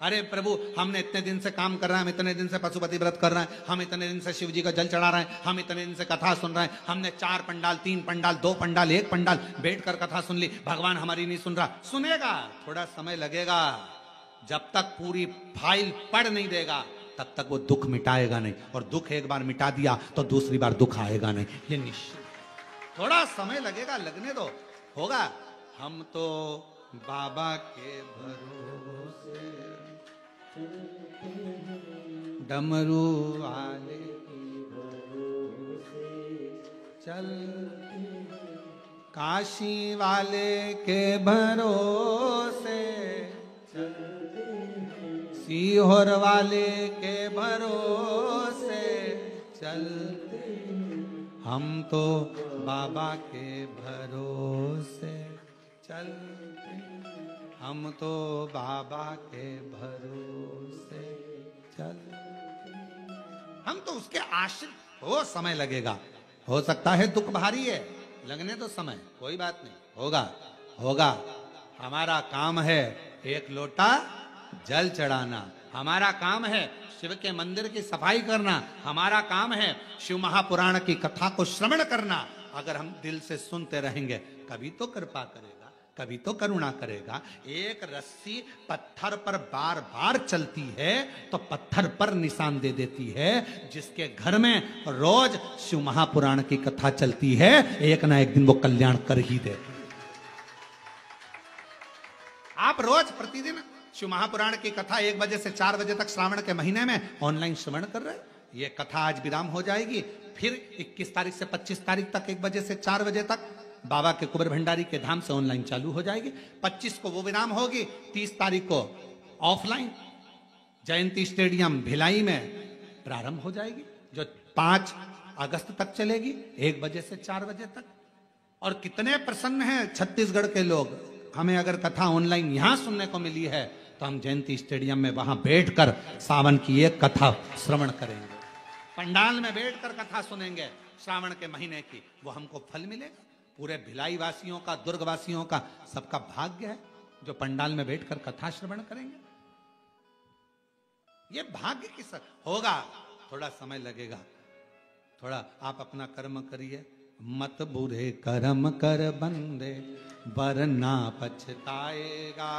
अरे प्रभु, हमने इतने दिन से काम कर रहे हैं, हम इतने दिन से पशुपति व्रत कर रहे हैं, हम इतने दिन से शिव जी का जल चढ़ा रहे हैं, हम इतने दिन से कथा सुन रहे हैं, हमने 4 पंडाल, 3 पंडाल, 2 पंडाल, 1 पंडाल बैठकर कथा सुन ली, भगवान हमारी नहीं सुन रहा। सुनेगा, थोड़ा समय लगेगा। जब तक पूरी फाइल पढ़ नहीं देगा तब तक वो दुख मिटाएगा नहीं, और दुख एक बार मिटा दिया तो दूसरी बार दुख आएगा नहीं, ये निश्चित। थोड़ा समय लगेगा, लगने दो, होगा। हम तो बाबा के भरोसे डमरू वाले की भरोसे चल, काशी वाले के भरोसे चल, सीहोर वाले के भरोसे चलते, हम तो बाबा के भरोसे चलते, हम तो बाबा के भरोसे चलते, हम तो उसके आश्रित। हो, समय लगेगा, हो सकता है दुख भारी है, लगने तो समय, कोई बात नहीं, होगा होगा। हमारा काम है एक लोटा जल चढ़ाना, हमारा काम है शिव के मंदिर की सफाई करना, हमारा काम है शिव महापुराण की कथा को श्रवण करना। अगर हम दिल से सुनते रहेंगे, कभी तो कृपा करेगा, कभी तो करुणा करेगा। एक रस्सी पत्थर पर बार बार चलती है तो पत्थर पर निशान दे देती है। जिसके घर में रोज शिव महापुराण की कथा चलती है, एक ना एक दिन वो कल्याण कर ही देती है। आप रोज प्रतिदिन शिव महापुराण की कथा 1 बजे से 4 बजे तक श्रावण के महीने में ऑनलाइन श्रवण कर रहे हैं। ये कथा आज विराम हो जाएगी, फिर 21 तारीख से 25 तारीख तक 1 बजे से 4 बजे तक बाबा के कुबेर भंडारी के धाम से ऑनलाइन चालू हो जाएगी। 25 को वो विराम होगी, 30 तारीख को ऑफलाइन जयंती स्टेडियम भिलाई में प्रारंभ हो जाएगी, जो 5 अगस्त तक चलेगी 1 बजे से 4 बजे तक। और कितने प्रसन्न हैं छत्तीसगढ़ के लोग, हमें अगर कथा ऑनलाइन यहां सुनने को मिली है तो हम जयंती स्टेडियम में वहां बैठकर सावन की एक कथा श्रवण करेंगे, पंडाल में बैठकर कथा सुनेंगे श्रावण के महीने की, वो हमको फल मिलेगा। पूरे भिलाई वासियों का, दुर्ग वासियों का, सबका भाग्य है जो पंडाल में बैठकर कथा श्रवण करेंगे। ये भाग्य की सर होगा, थोड़ा समय लगेगा, थोड़ा आप अपना कर्म करिए। मत बुरे कर्म कर बंदे वरना पछताएगा,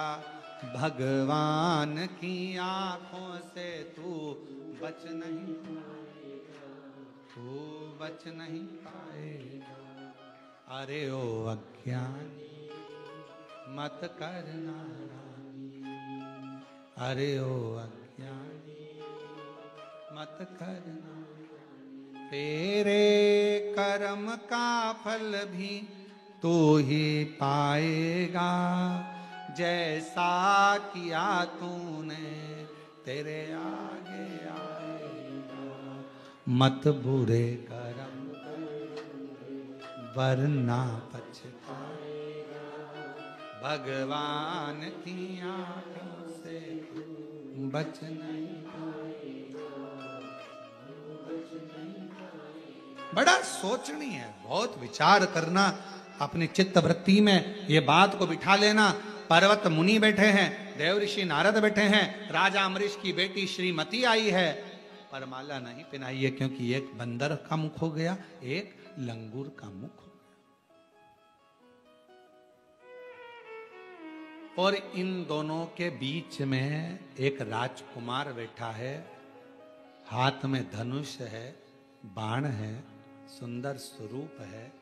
भगवान की आंखों से तू बच नहीं पाएगा, तू बच नहीं पाएगा। अरे ओ अज्ञानी मत करना नानी, अरे ओ अज्ञानी मत करना। तेरे कर्म का फल भी तू ही पाएगा, जैसा किया तूने तेरे आगे आएगा। मत बुरे कर्म वरना पछताएगा, भगवान की आंखों से बच नहीं पाएगा, बच नहीं बड़ा सोचनी है, बहुत विचार करना, अपनी चित्त वृत्ति में ये बात को बिठा लेना। पर्वत मुनि बैठे हैं, देव ऋषि नारद बैठे हैं, राजा अम्बरीश की बेटी श्रीमती आई है, पर माला नहीं पहनाई है, क्योंकि एक बंदर का मुख हो गया, एक लंगूर का मुख हो गया। और इन दोनों के बीच में एक राजकुमार बैठा है, हाथ में धनुष है, बाण है, सुंदर स्वरूप है,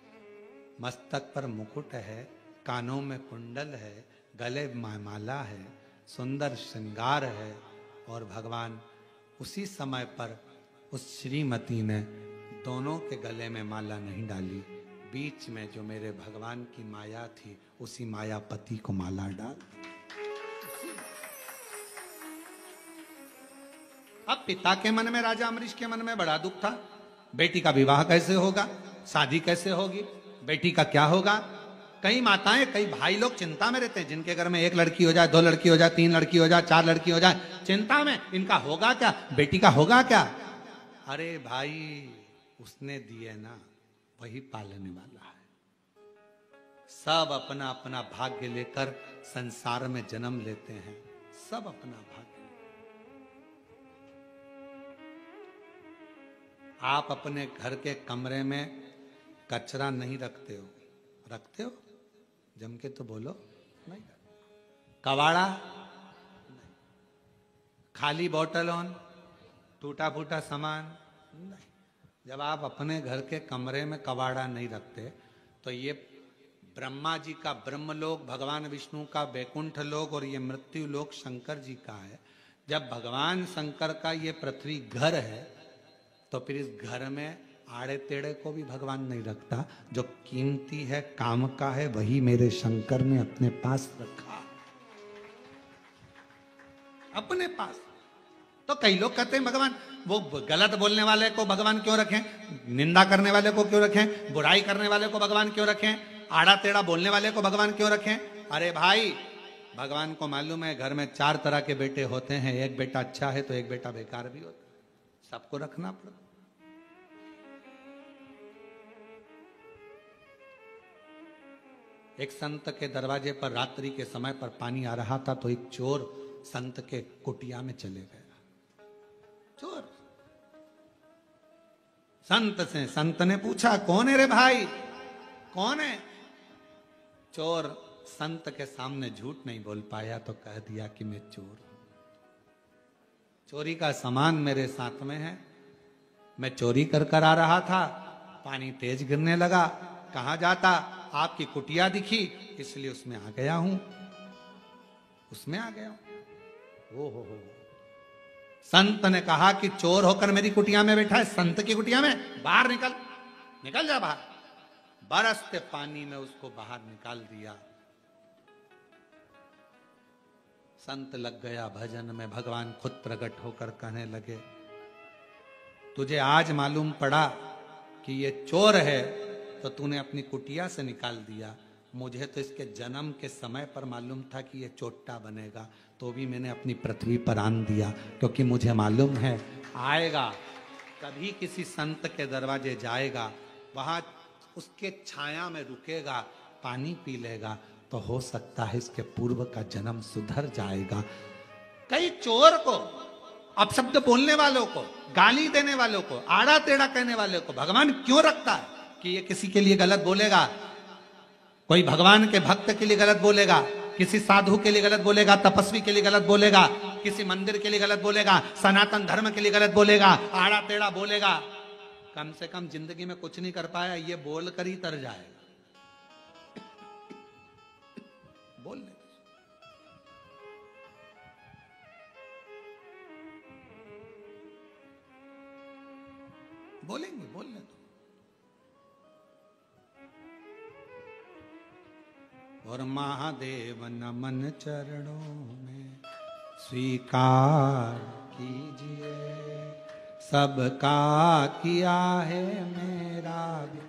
मस्तक पर मुकुट है, कानों में कुंडल है, गले में माला है, सुंदर श्रृंगार है। और भगवान उसी समय पर उस श्रीमती ने दोनों के गले में माला नहीं डाली, बीच में जो मेरे भगवान की माया थी उसी मायापति को माला डाल। अब पिता के मन में, राजा अम्बरीश के मन में बड़ा दुख था, बेटी का विवाह कैसे होगा, शादी कैसे होगी, बेटी का क्या होगा। कई माताएं, कई भाई लोग चिंता में रहते हैं, जिनके घर में एक लड़की हो जाए, दो लड़की हो जाए, तीन लड़की हो जाए, चार लड़की हो जाए, चिंता में इनका होगा क्या, बेटी का होगा क्या। अरे भाई, उसने दिए ना, वही पालने वाला है। सब अपना अपना भाग्य लेकर संसार में जन्म लेते हैं, सब अपना भाग्य। आप अपने घर के कमरे में कचरा नहीं रखते हो, रखते हो? जम के तो बोलो। नहीं। कबाड़ा नहीं, खाली बोतल ऑन, टूटा फूटा सामान नहीं। जब आप अपने घर के कमरे में कबाड़ा नहीं रखते, तो ये ब्रह्मा जी का ब्रह्मलोक, भगवान विष्णु का वैकुंठ लोक, और ये मृत्यु लोक शंकर जी का है। जब भगवान शंकर का ये पृथ्वी घर है, तो फिर इस घर में आड़े तेड़े को भी भगवान नहीं रखता। जो कीमती है, काम का है, वही मेरे शंकर ने अपने पास रखा, अपने पास। तो कई लोग कहते हैं भगवान, वो गलत बोलने वाले को भगवान क्यों रखें, निंदा करने वाले को क्यों रखें, बुराई करने वाले को भगवान क्यों रखें, आड़ा टेढ़ा बोलने वाले को भगवान क्यों रखें। अरे भाई, भगवान को मालूम है घर में 4 तरह के बेटे होते हैं, एक बेटा अच्छा है तो एक बेटा बेकार भी होता है, सबको रखना पड़ता। एक संत के दरवाजे पर रात्रि के समय पर पानी आ रहा था, तो एक चोर संत के कुटिया में चले गया। चोर संत से, संत ने पूछा, कौन है रे भाई, कौन है। चोर संत के सामने झूठ नहीं बोल पाया, तो कह दिया कि मैं चोर हूं, चोरी का सामान मेरे साथ में है, मैं चोरी कर आ रहा था, पानी तेज गिरने लगा, कहां जाता, आपकी कुटिया दिखी, इसलिए उसमें आ गया हूं, उसमें आ गया हूं। ओ हो। संत ने कहा कि चोर होकर मेरी कुटिया में बैठा है, संत की कुटिया में, बाहर निकल, निकल जा बाहर। बरसते पानी में उसको बाहर निकाल दिया। संत लग गया भजन में। भगवान खुद प्रकट होकर कहने लगे, तुझे आज मालूम पड़ा कि ये चोर है, तो तूने अपनी कुटिया से निकाल दिया। मुझे तो इसके जन्म के समय पर मालूम था कि ये चोट्टा बनेगा, तो भी मैंने अपनी पृथ्वी पर आन दिया, क्योंकि मुझे मालूम है आएगा, कभी किसी संत के दरवाजे जाएगा, वहां उसके छाया में रुकेगा, पानी पी लेगा, तो हो सकता है इसके पूर्व का जन्म सुधर जाएगा। कई चोर को, अपशब्द बोलने वालों को, गाली देने वालों को, आड़ा टेढ़ा कहने वालों को भगवान क्यों रखता है कि ये किसी के लिए गलत बोलेगा, कोई भगवान के भक्त के लिए गलत बोलेगा, किसी साधु के लिए गलत बोलेगा, तपस्वी के लिए गलत बोलेगा, किसी मंदिर के लिए गलत बोलेगा, सनातन धर्म के लिए गलत बोलेगा, आड़ा टेढ़ा बोलेगा। कम से कम जिंदगी में कुछ नहीं कर पाया, ये बोलकर ही तर जाएगा। बोल ले, बोलेंगे, बोल ले तो। और महादेव नमन चरणों में स्वीकार कीजिए, सबका किया है मेरा भी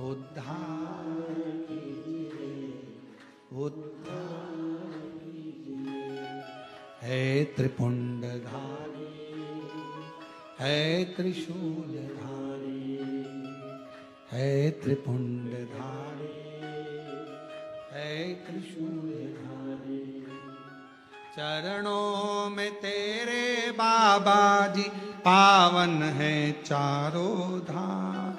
उद्धार कीजिए, उद्धार कीजिए। है त्रिपुंडधारी, है त्रिशूलधारी, है त्रिपुंडधारी, है त्रिशूलधारी। चरणों में तेरे बाबा जी पावन है चारों धाम।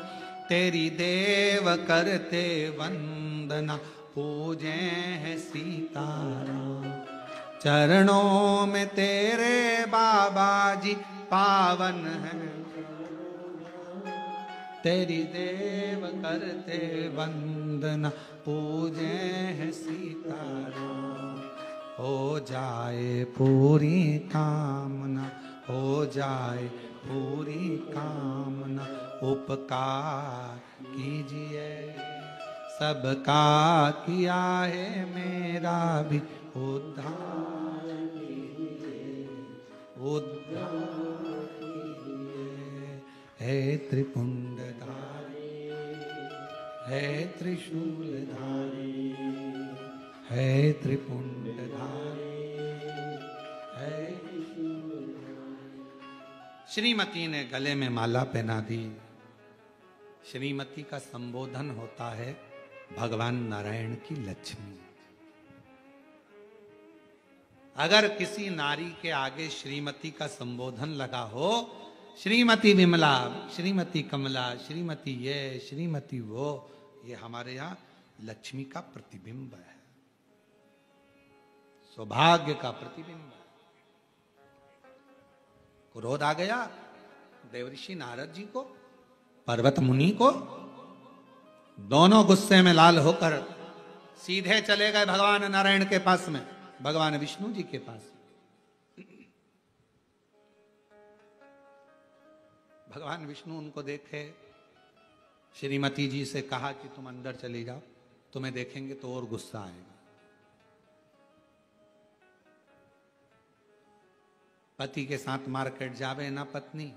तेरी देव करते वंदना पूजे हैं सीताराम। चरणों में तेरे बाबा जी पावन है, तेरी देव करते वंदना पूजे हैं सीताराम। हो जाए पूरी कामना, हो जाए पूरी कामना। उपकार कीजिए सबका किया है, मेरा भी उद्धार कीजिए, उद्धार कीजिए। है त्रिपुंडधारी, है त्रिशूलधारी, है त्रिपुंडधारी, है त्रिशूलधारी। श्रीमती ने गले में माला पहना दी। श्रीमती का संबोधन होता है भगवान नारायण की लक्ष्मी। अगर किसी नारी के आगे श्रीमती का संबोधन लगा हो, श्रीमती विमला, श्रीमती कमला, श्रीमती ये, श्रीमती वो, ये हमारे यहां लक्ष्मी का प्रतिबिंब है, सौभाग्य का प्रतिबिंब है। क्रोध आ गया देवऋषि नारद जी को, पर्वत मुनि को। दोनों गुस्से में लाल होकर सीधे चले गए भगवान नारायण के पास में, भगवान विष्णु जी के पास। भगवान विष्णु उनको देखे, श्रीमती जी से कहा कि तुम अंदर चली जाओ, तुम्हें देखेंगे तो और गुस्सा आएगा। पति के साथ मार्केट जावे ना पत्नी,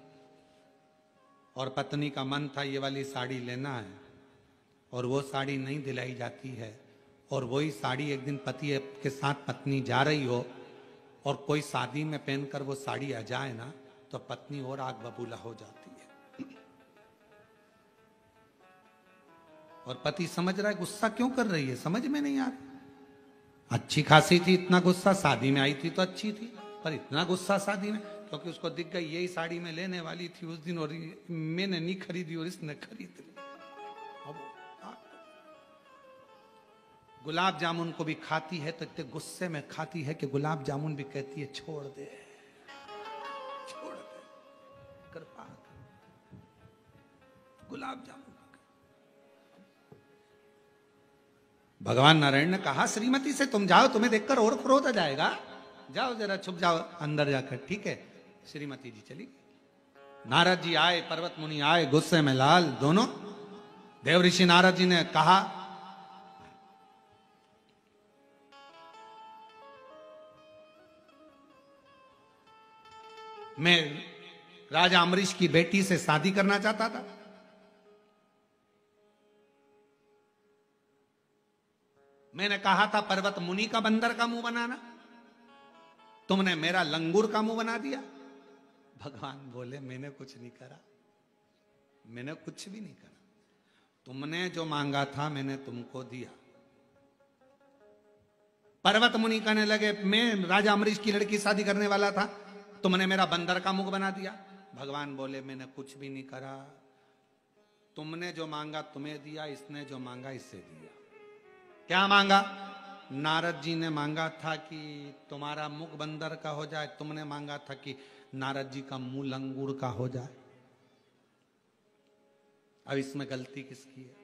और पत्नी का मन था ये वाली साड़ी लेना है, और वो साड़ी नहीं दिलाई जाती है, और वही साड़ी एक दिन पति के साथ पत्नी जा रही हो और कोई शादी में पहनकर वो साड़ी आ जाए ना, तो पत्नी और आग बबूला हो जाती है। और पति समझ रहा है गुस्सा क्यों कर रही है, समझ में नहीं आ रहा। अच्छी खासी थी, इतना गुस्सा, शादी में आई थी तो अच्छी थी, पर इतना गुस्सा शादी में, क्योंकि उसको दिख गई यही साड़ी मैं लेने वाली थी उस दिन, और मैंने नहीं खरीदी और इसने खरीद ली। गुलाब जामुन को भी खाती है तो इतने गुस्से में खाती है कि गुलाब जामुन भी कहती है छोड़ दे, छोड़ दे, कृपा गुलाब जामुन। भगवान नारायण ने कहा श्रीमती से तुम जाओ, तुम्हें देखकर और क्रोध आ जाएगा, जाओ जरा छुप जाओ अंदर जाकर। ठीक है, श्रीमती जी चली। नारद जी आए, पर्वत मुनि आए, गुस्से में लाल दोनों। देवऋषि नारद जी ने कहा मैं राजा अम्बरीश की बेटी से शादी करना चाहता था, मैंने कहा था पर्वत मुनि का बंदर का मुंह बनाना, तुमने मेरा लंगूर का मुंह बना दिया। भगवान बोले मैंने कुछ नहीं करा, मैंने कुछ भी नहीं करा, तुमने जो मांगा था मैंने तुमको दिया। पर्वत मुनि कहने लगे मैं राजा अम्बरीश की लड़की शादी करने वाला था, तुमने मेरा बंदर का मुख बना दिया। भगवान बोले मैंने कुछ भी नहीं करा, तुमने जो मांगा तुम्हें दिया, इसने जो मांगा इससे दिया। क्या मांगा? नारद जी ने मांगा था कि तुम्हारा मुख बंदर का हो जाए, तुमने मांगा था कि नारद जी का मुंह लंगूर का हो जाए। अब इसमें गलती किसकी है?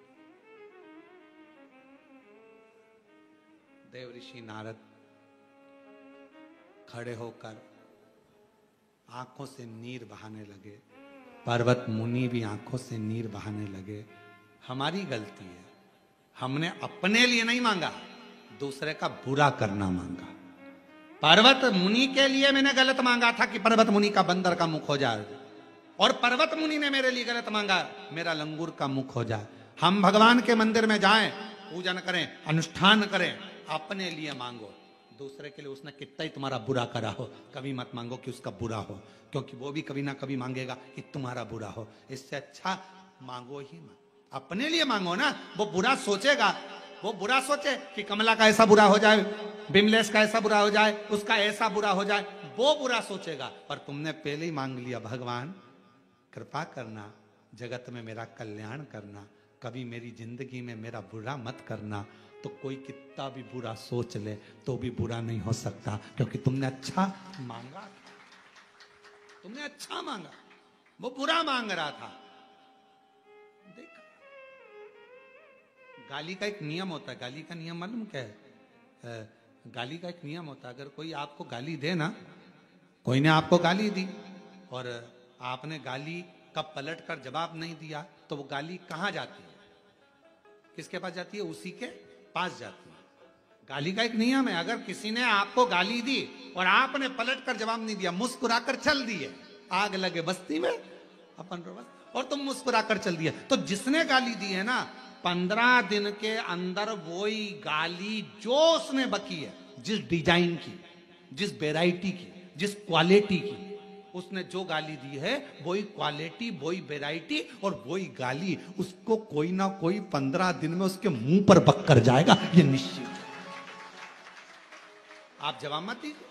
देवऋषि नारद खड़े होकर आंखों से नीर बहाने लगे, पर्वत मुनि भी आंखों से नीर बहाने लगे। हमारी गलती है, हमने अपने लिए नहीं मांगा, दूसरे का बुरा करना मांगा। पर्वत मुनि के लिए मैंने गलत मांगा था कि पर्वत मुनि का बंदर का मुख हो जाए, और पर्वत मुनि ने मेरे लिए गलत मांगा मेरा लंगूर का मुख हो जाए। हम भगवान के मंदिर में जाएं, पूजन करें, अनुष्ठान करें, अपने लिए मांगो, दूसरे के लिए उसने कितना ही तुम्हारा बुरा करा हो कभी मत मांगो कि उसका बुरा हो, क्योंकि वो भी कभी ना कभी मांगेगा कि तुम्हारा बुरा हो। इससे अच्छा मांगो ही मत। अपने लिए मांगो ना। वो बुरा सोचेगा, वो बुरा सोचे कि कमला का ऐसा बुरा हो जाए, बिमलेश का ऐसा बुरा हो जाए, उसका ऐसा बुरा हो जाए, वो बुरा सोचेगा। पर तुमने पहले ही मांग लिया, भगवान कृपा करना, जगत में मेरा कल्याण करना, कभी मेरी जिंदगी में मेरा बुरा मत करना। तो कोई कितना भी बुरा सोच ले तो भी बुरा नहीं हो सकता, क्योंकि तुमने अच्छा मांगा, तुमने अच्छा मांगा। वो बुरा मांग रहा था। देख, गाली का एक नियम होता है। गाली का नियम मालूम क्या है? गाली का एक नियम होता है, अगर कोई आपको गाली दे ना, कोई ने आपको गाली दी और आपने गाली का पलट कर जवाब नहीं दिया, तो वो गाली कहां जाती है? किसके पास जाती है? उसी के पास जाती है। गाली का एक नियम है, अगर किसी ने आपको गाली दी और आपने पलट कर जवाब नहीं दिया, मुस्कुराकर चल दिए, आग लगे बस्ती में अपन और तुम मुस्कुराकर चल दिए, तो जिसने गाली दी है ना, 15 दिन के अंदर वही गाली जो उसने बकी है, जिस डिजाइन की, जिस वेराइटी की, जिस क्वालिटी की उसने जो गाली दी है, वही क्वालिटी, वही वेराइटी और वही गाली उसको कोई ना कोई 15 दिन में उसके मुंह पर बक कर जाएगा, ये निश्चित। आप जवाब मत दीजिए,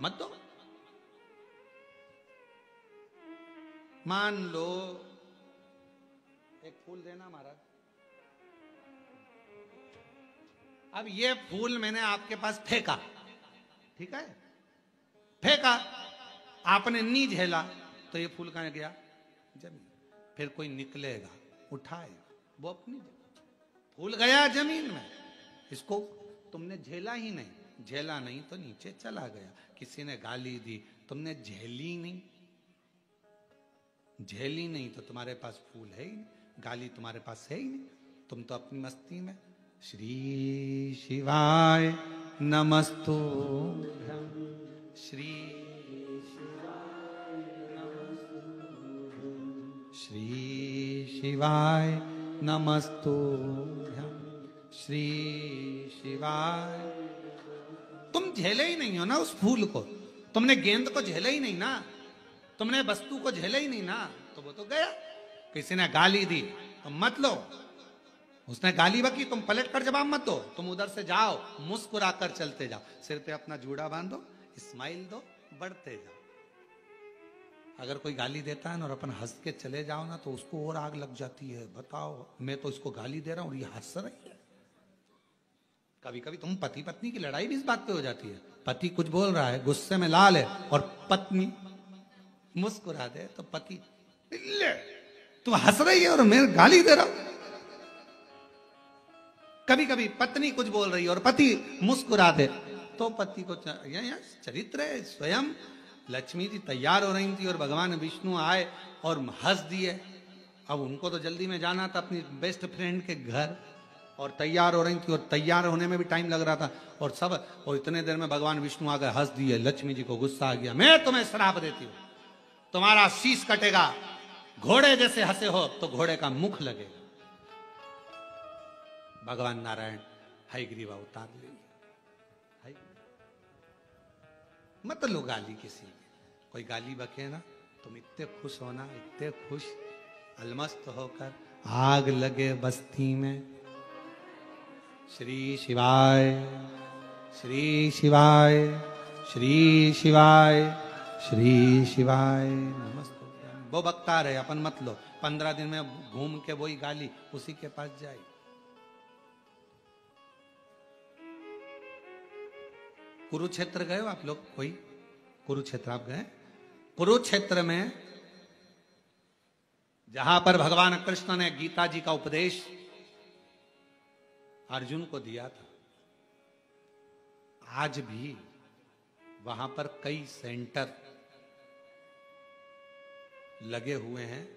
मत दो। मान लो एक फूल देना महाराज, अब ये फूल मैंने आपके पास फेंका, ठीक है, फेंका, आपने नी झेला, तो ये फूल कहां गया? जमीन। फिर कोई निकलेगा, उठाएगा, वो अपनी जगह, फूल गया जमीन में, इसको तुमने झेला ही नहीं, झेला नहीं तो नीचे चला गया। किसी ने गाली दी, तुमने झेली नहीं, झेली नहीं तो तुम्हारे पास फूल है ही नहीं, गाली तुम्हारे पास है ही नहीं, तुम तो अपनी मस्ती में। श्री शिवाय नमस्तुभ्यं, श्री शिवाय नमस्तुभ्यं, श्री शिवाय। तुम झेले ही नहीं हो ना उस फूल को, तुमने गेंद को झेला ही नहीं ना, तुमने वस्तु को झेला ही नहीं ना, तो वो तो गया। किसी ने गाली दी तो मत लो, उसने गाली बकी, तुम पलट कर जवाब मत दो, तुम उधर से जाओ, मुस्कुराकर चलते जाओ, सिर पे अपना जूड़ा बांधो, स्माइल दो, बढ़ते जाओ। अगर कोई गाली देता है ना और अपन हंस के चले जाओ ना, तो उसको और आग लग जाती है। बताओ, मैं तो इसको गाली दे रहा हूं और ये हंस रही है। कभी कभी तुम पति पत्नी की लड़ाई भी इस बात पे हो जाती है, पति कुछ बोल रहा है, गुस्से में लाल है, और पत्नी मुस्कुरा दे, तो पति तू हंस रही है और मैं गाली दे रहा हूं। कभी कभी पत्नी कुछ बोल रही है और पति मुस्कुरा दे, तो पति को चरित्र है। स्वयं लक्ष्मी जी तैयार हो रही थी और भगवान विष्णु आए और हंस दिए। अब उनको तो जल्दी में जाना था अपनी बेस्ट फ्रेंड के घर, और तैयार हो रही थी, और तैयार होने में भी टाइम लग रहा था, और सब, और इतने देर में भगवान विष्णु आ गए, हंस दिए। लक्ष्मी जी को गुस्सा आ गया, मैं तुम्हें श्राप देती हूं, तुम्हारा शीश कटेगा, घोड़े जैसे हंसे हो तो घोड़े का मुख लगेगा। भगवान नारायण हयग्रीवा उतार ले, मत लो गाली किसी की। कोई गाली बके ना, तुम इतने खुश होना, इतने खुश, अलमस्त होकर आग लगे बस्ती में। श्री शिवाय, श्री शिवाय, श्री शिवाय, श्री शिवाय नमस्ते। वो बकता रहे, अपन मत लो। 15 दिन में घूम के वही गाली उसी के पास जाए। कुरुक्षेत्र गए हो आप लोग? कोई कुरुक्षेत्र आप गए? कुरुक्षेत्र में जहां पर भगवान कृष्ण ने गीता जी का उपदेश अर्जुन को दिया था, आज भी वहां पर कई सेंटर लगे हुए हैं।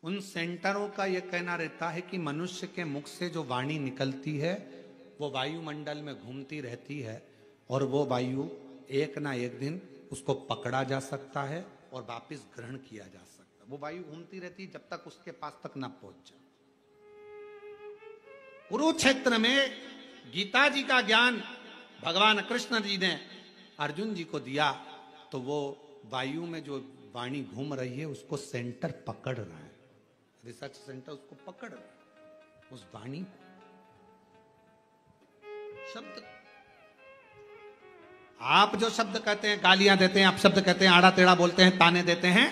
उन सेंटरों का यह कहना रहता है कि मनुष्य के मुख से जो वाणी निकलती है वो वायुमंडल में घूमती रहती है, और वो वायु एक ना एक दिन उसको पकड़ा जा सकता है और वापस ग्रहण किया जा सकता है। वो वायु घूमती रहती है जब तक उसके पास तक ना पहुंच जाए। कुरुक्षेत्र में गीता जी का ज्ञान भगवान कृष्ण जी ने अर्जुन जी को दिया, तो वो वायु में जो वाणी घूम रही है उसको सेंटर पकड़ रहा है, रिसर्च सेंटर उसको पकड़ रहा है, उस वाणी को। शब्द, आप जो शब्द कहते हैं, गालियां देते हैं, आप शब्द कहते हैं, आड़ा टेढ़ा बोलते हैं, ताने देते हैं,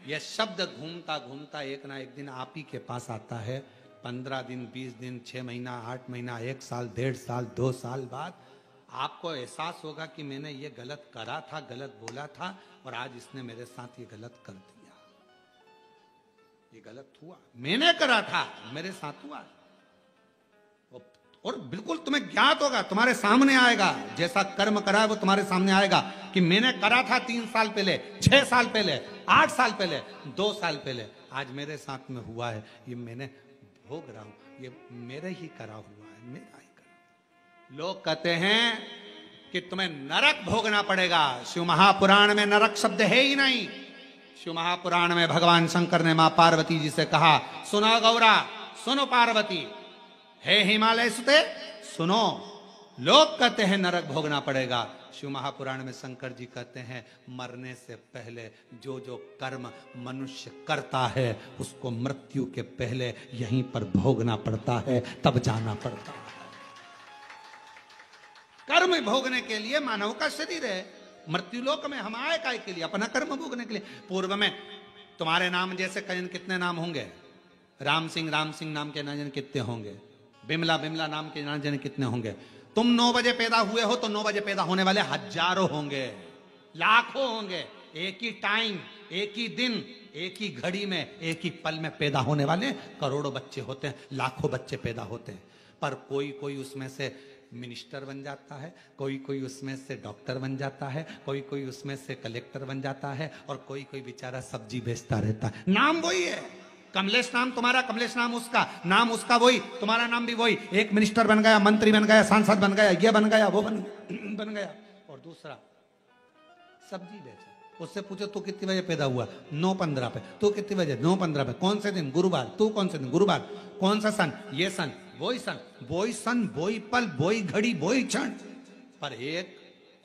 यह शब्द घूमता घूमता एक ना एक दिन आप ही के पास आता है। 15 दिन, 20 दिन, 6 महीना, 8 महीना, 1 साल, 1.5 साल, 2 साल बाद आपको एहसास होगा कि मैंने ये गलत करा था, गलत बोला था, और आज इसने मेरे साथ ये गलत कर दिया। ये गलत हुआ, मैंने करा था, मेरे साथ हुआ। और बिल्कुल तुम्हें ज्ञात होगा, तुम्हारे सामने आएगा, जैसा कर्म करा है वो तुम्हारे सामने आएगा कि मैंने करा था 3 साल पहले, 6 साल पहले, 8 साल पहले, 2 साल पहले, आज मेरे साथ में हुआ है। ये मैंने भोग रहा हूं, ये मेरे ही करा हुआ है, मेरा ही करा। लोग कहते हैं कि तुम्हें नरक भोगना पड़ेगा। शिव महापुराण में नरक शब्द है ही नहीं। शिव महापुराण में भगवान शंकर ने मां पार्वती जी से कहा, सुनो गौरा, सुनो पार्वती, हे हिमालय सुते सुनो। लोग कहते हैं नरक भोगना पड़ेगा। शिव महापुराण में शंकर जी कहते हैं, मरने से पहले जो जो कर्म मनुष्य करता है उसको मृत्यु के पहले यहीं पर भोगना पड़ता है, तब जाना पड़ता है। कर्म भोगने के लिए मानव का शरीर है। मृत्युलोक में हम आए काय के लिए? अपना कर्म भोगने के लिए। पूर्व में तुम्हारे नाम जैसे कहीं कितने नाम होंगे, राम सिंह नाम के ना जाने कितने होंगे, बिमला नाम के ना जाने कितने होंगे। तुम 9 बजे पैदा हुए हो तो 9 बजे पैदा होने वाले हजारों होंगे, लाखों होंगे। एक ही टाइम, एक ही दिन, एक ही घड़ी में, एक ही पल में पैदा होने वाले करोड़ों बच्चे होते हैं, लाखों बच्चे पैदा होते हैं। पर कोई कोई उसमें से मिनिस्टर बन जाता है, कोई कोई उसमें से डॉक्टर बन जाता है, कोई कोई उसमें से कलेक्टर बन जाता है, और कोई कोई बेचारा सब्जी बेचता रहता है। नाम वही है, कमलेश नाम तुम्हारा, कमलेश नाम उसका, नाम उसका वही, तुम्हारा नाम भी वही। एक मिनिस्टर बन गया, मंत्री बन गया, सांसद बन गया, ये बन गया, वो बन गया। और दूसरा सब्जी बेचे, उससे पूछो तू कितने बजे पैदा हुआ? 9:15 पे। तू कितने बजे? 9:15 पे। कौन से दिन? गुरुवार। तू कौन से दिन? गुरुवार। कौन सा सन? ये सन, वही सन, वही सन, वही पल, वही घड़ी, वही क्षण। पर एक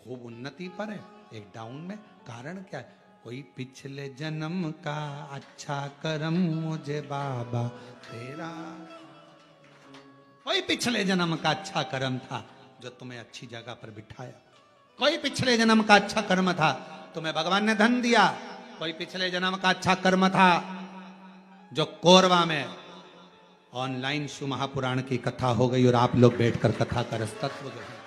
खूब उन्नति पर है, एक डाउन में। कारण क्या है? कोई पिछले जन्म का अच्छा कर्म मुझे बाबा तेरा, कोई पिछले जन्म का अच्छा कर्म था जो तुम्हें अच्छी जगह पर बिठाया। कोई पिछले जन्म का अच्छा कर्म था, तुम्हें भगवान ने धन दिया। कोई पिछले जन्म का अच्छा कर्म था जो कोरबा में ऑनलाइन शिव महापुराण की कथा हो गई और आप लोग बैठकर कथा का रस तत्व जो है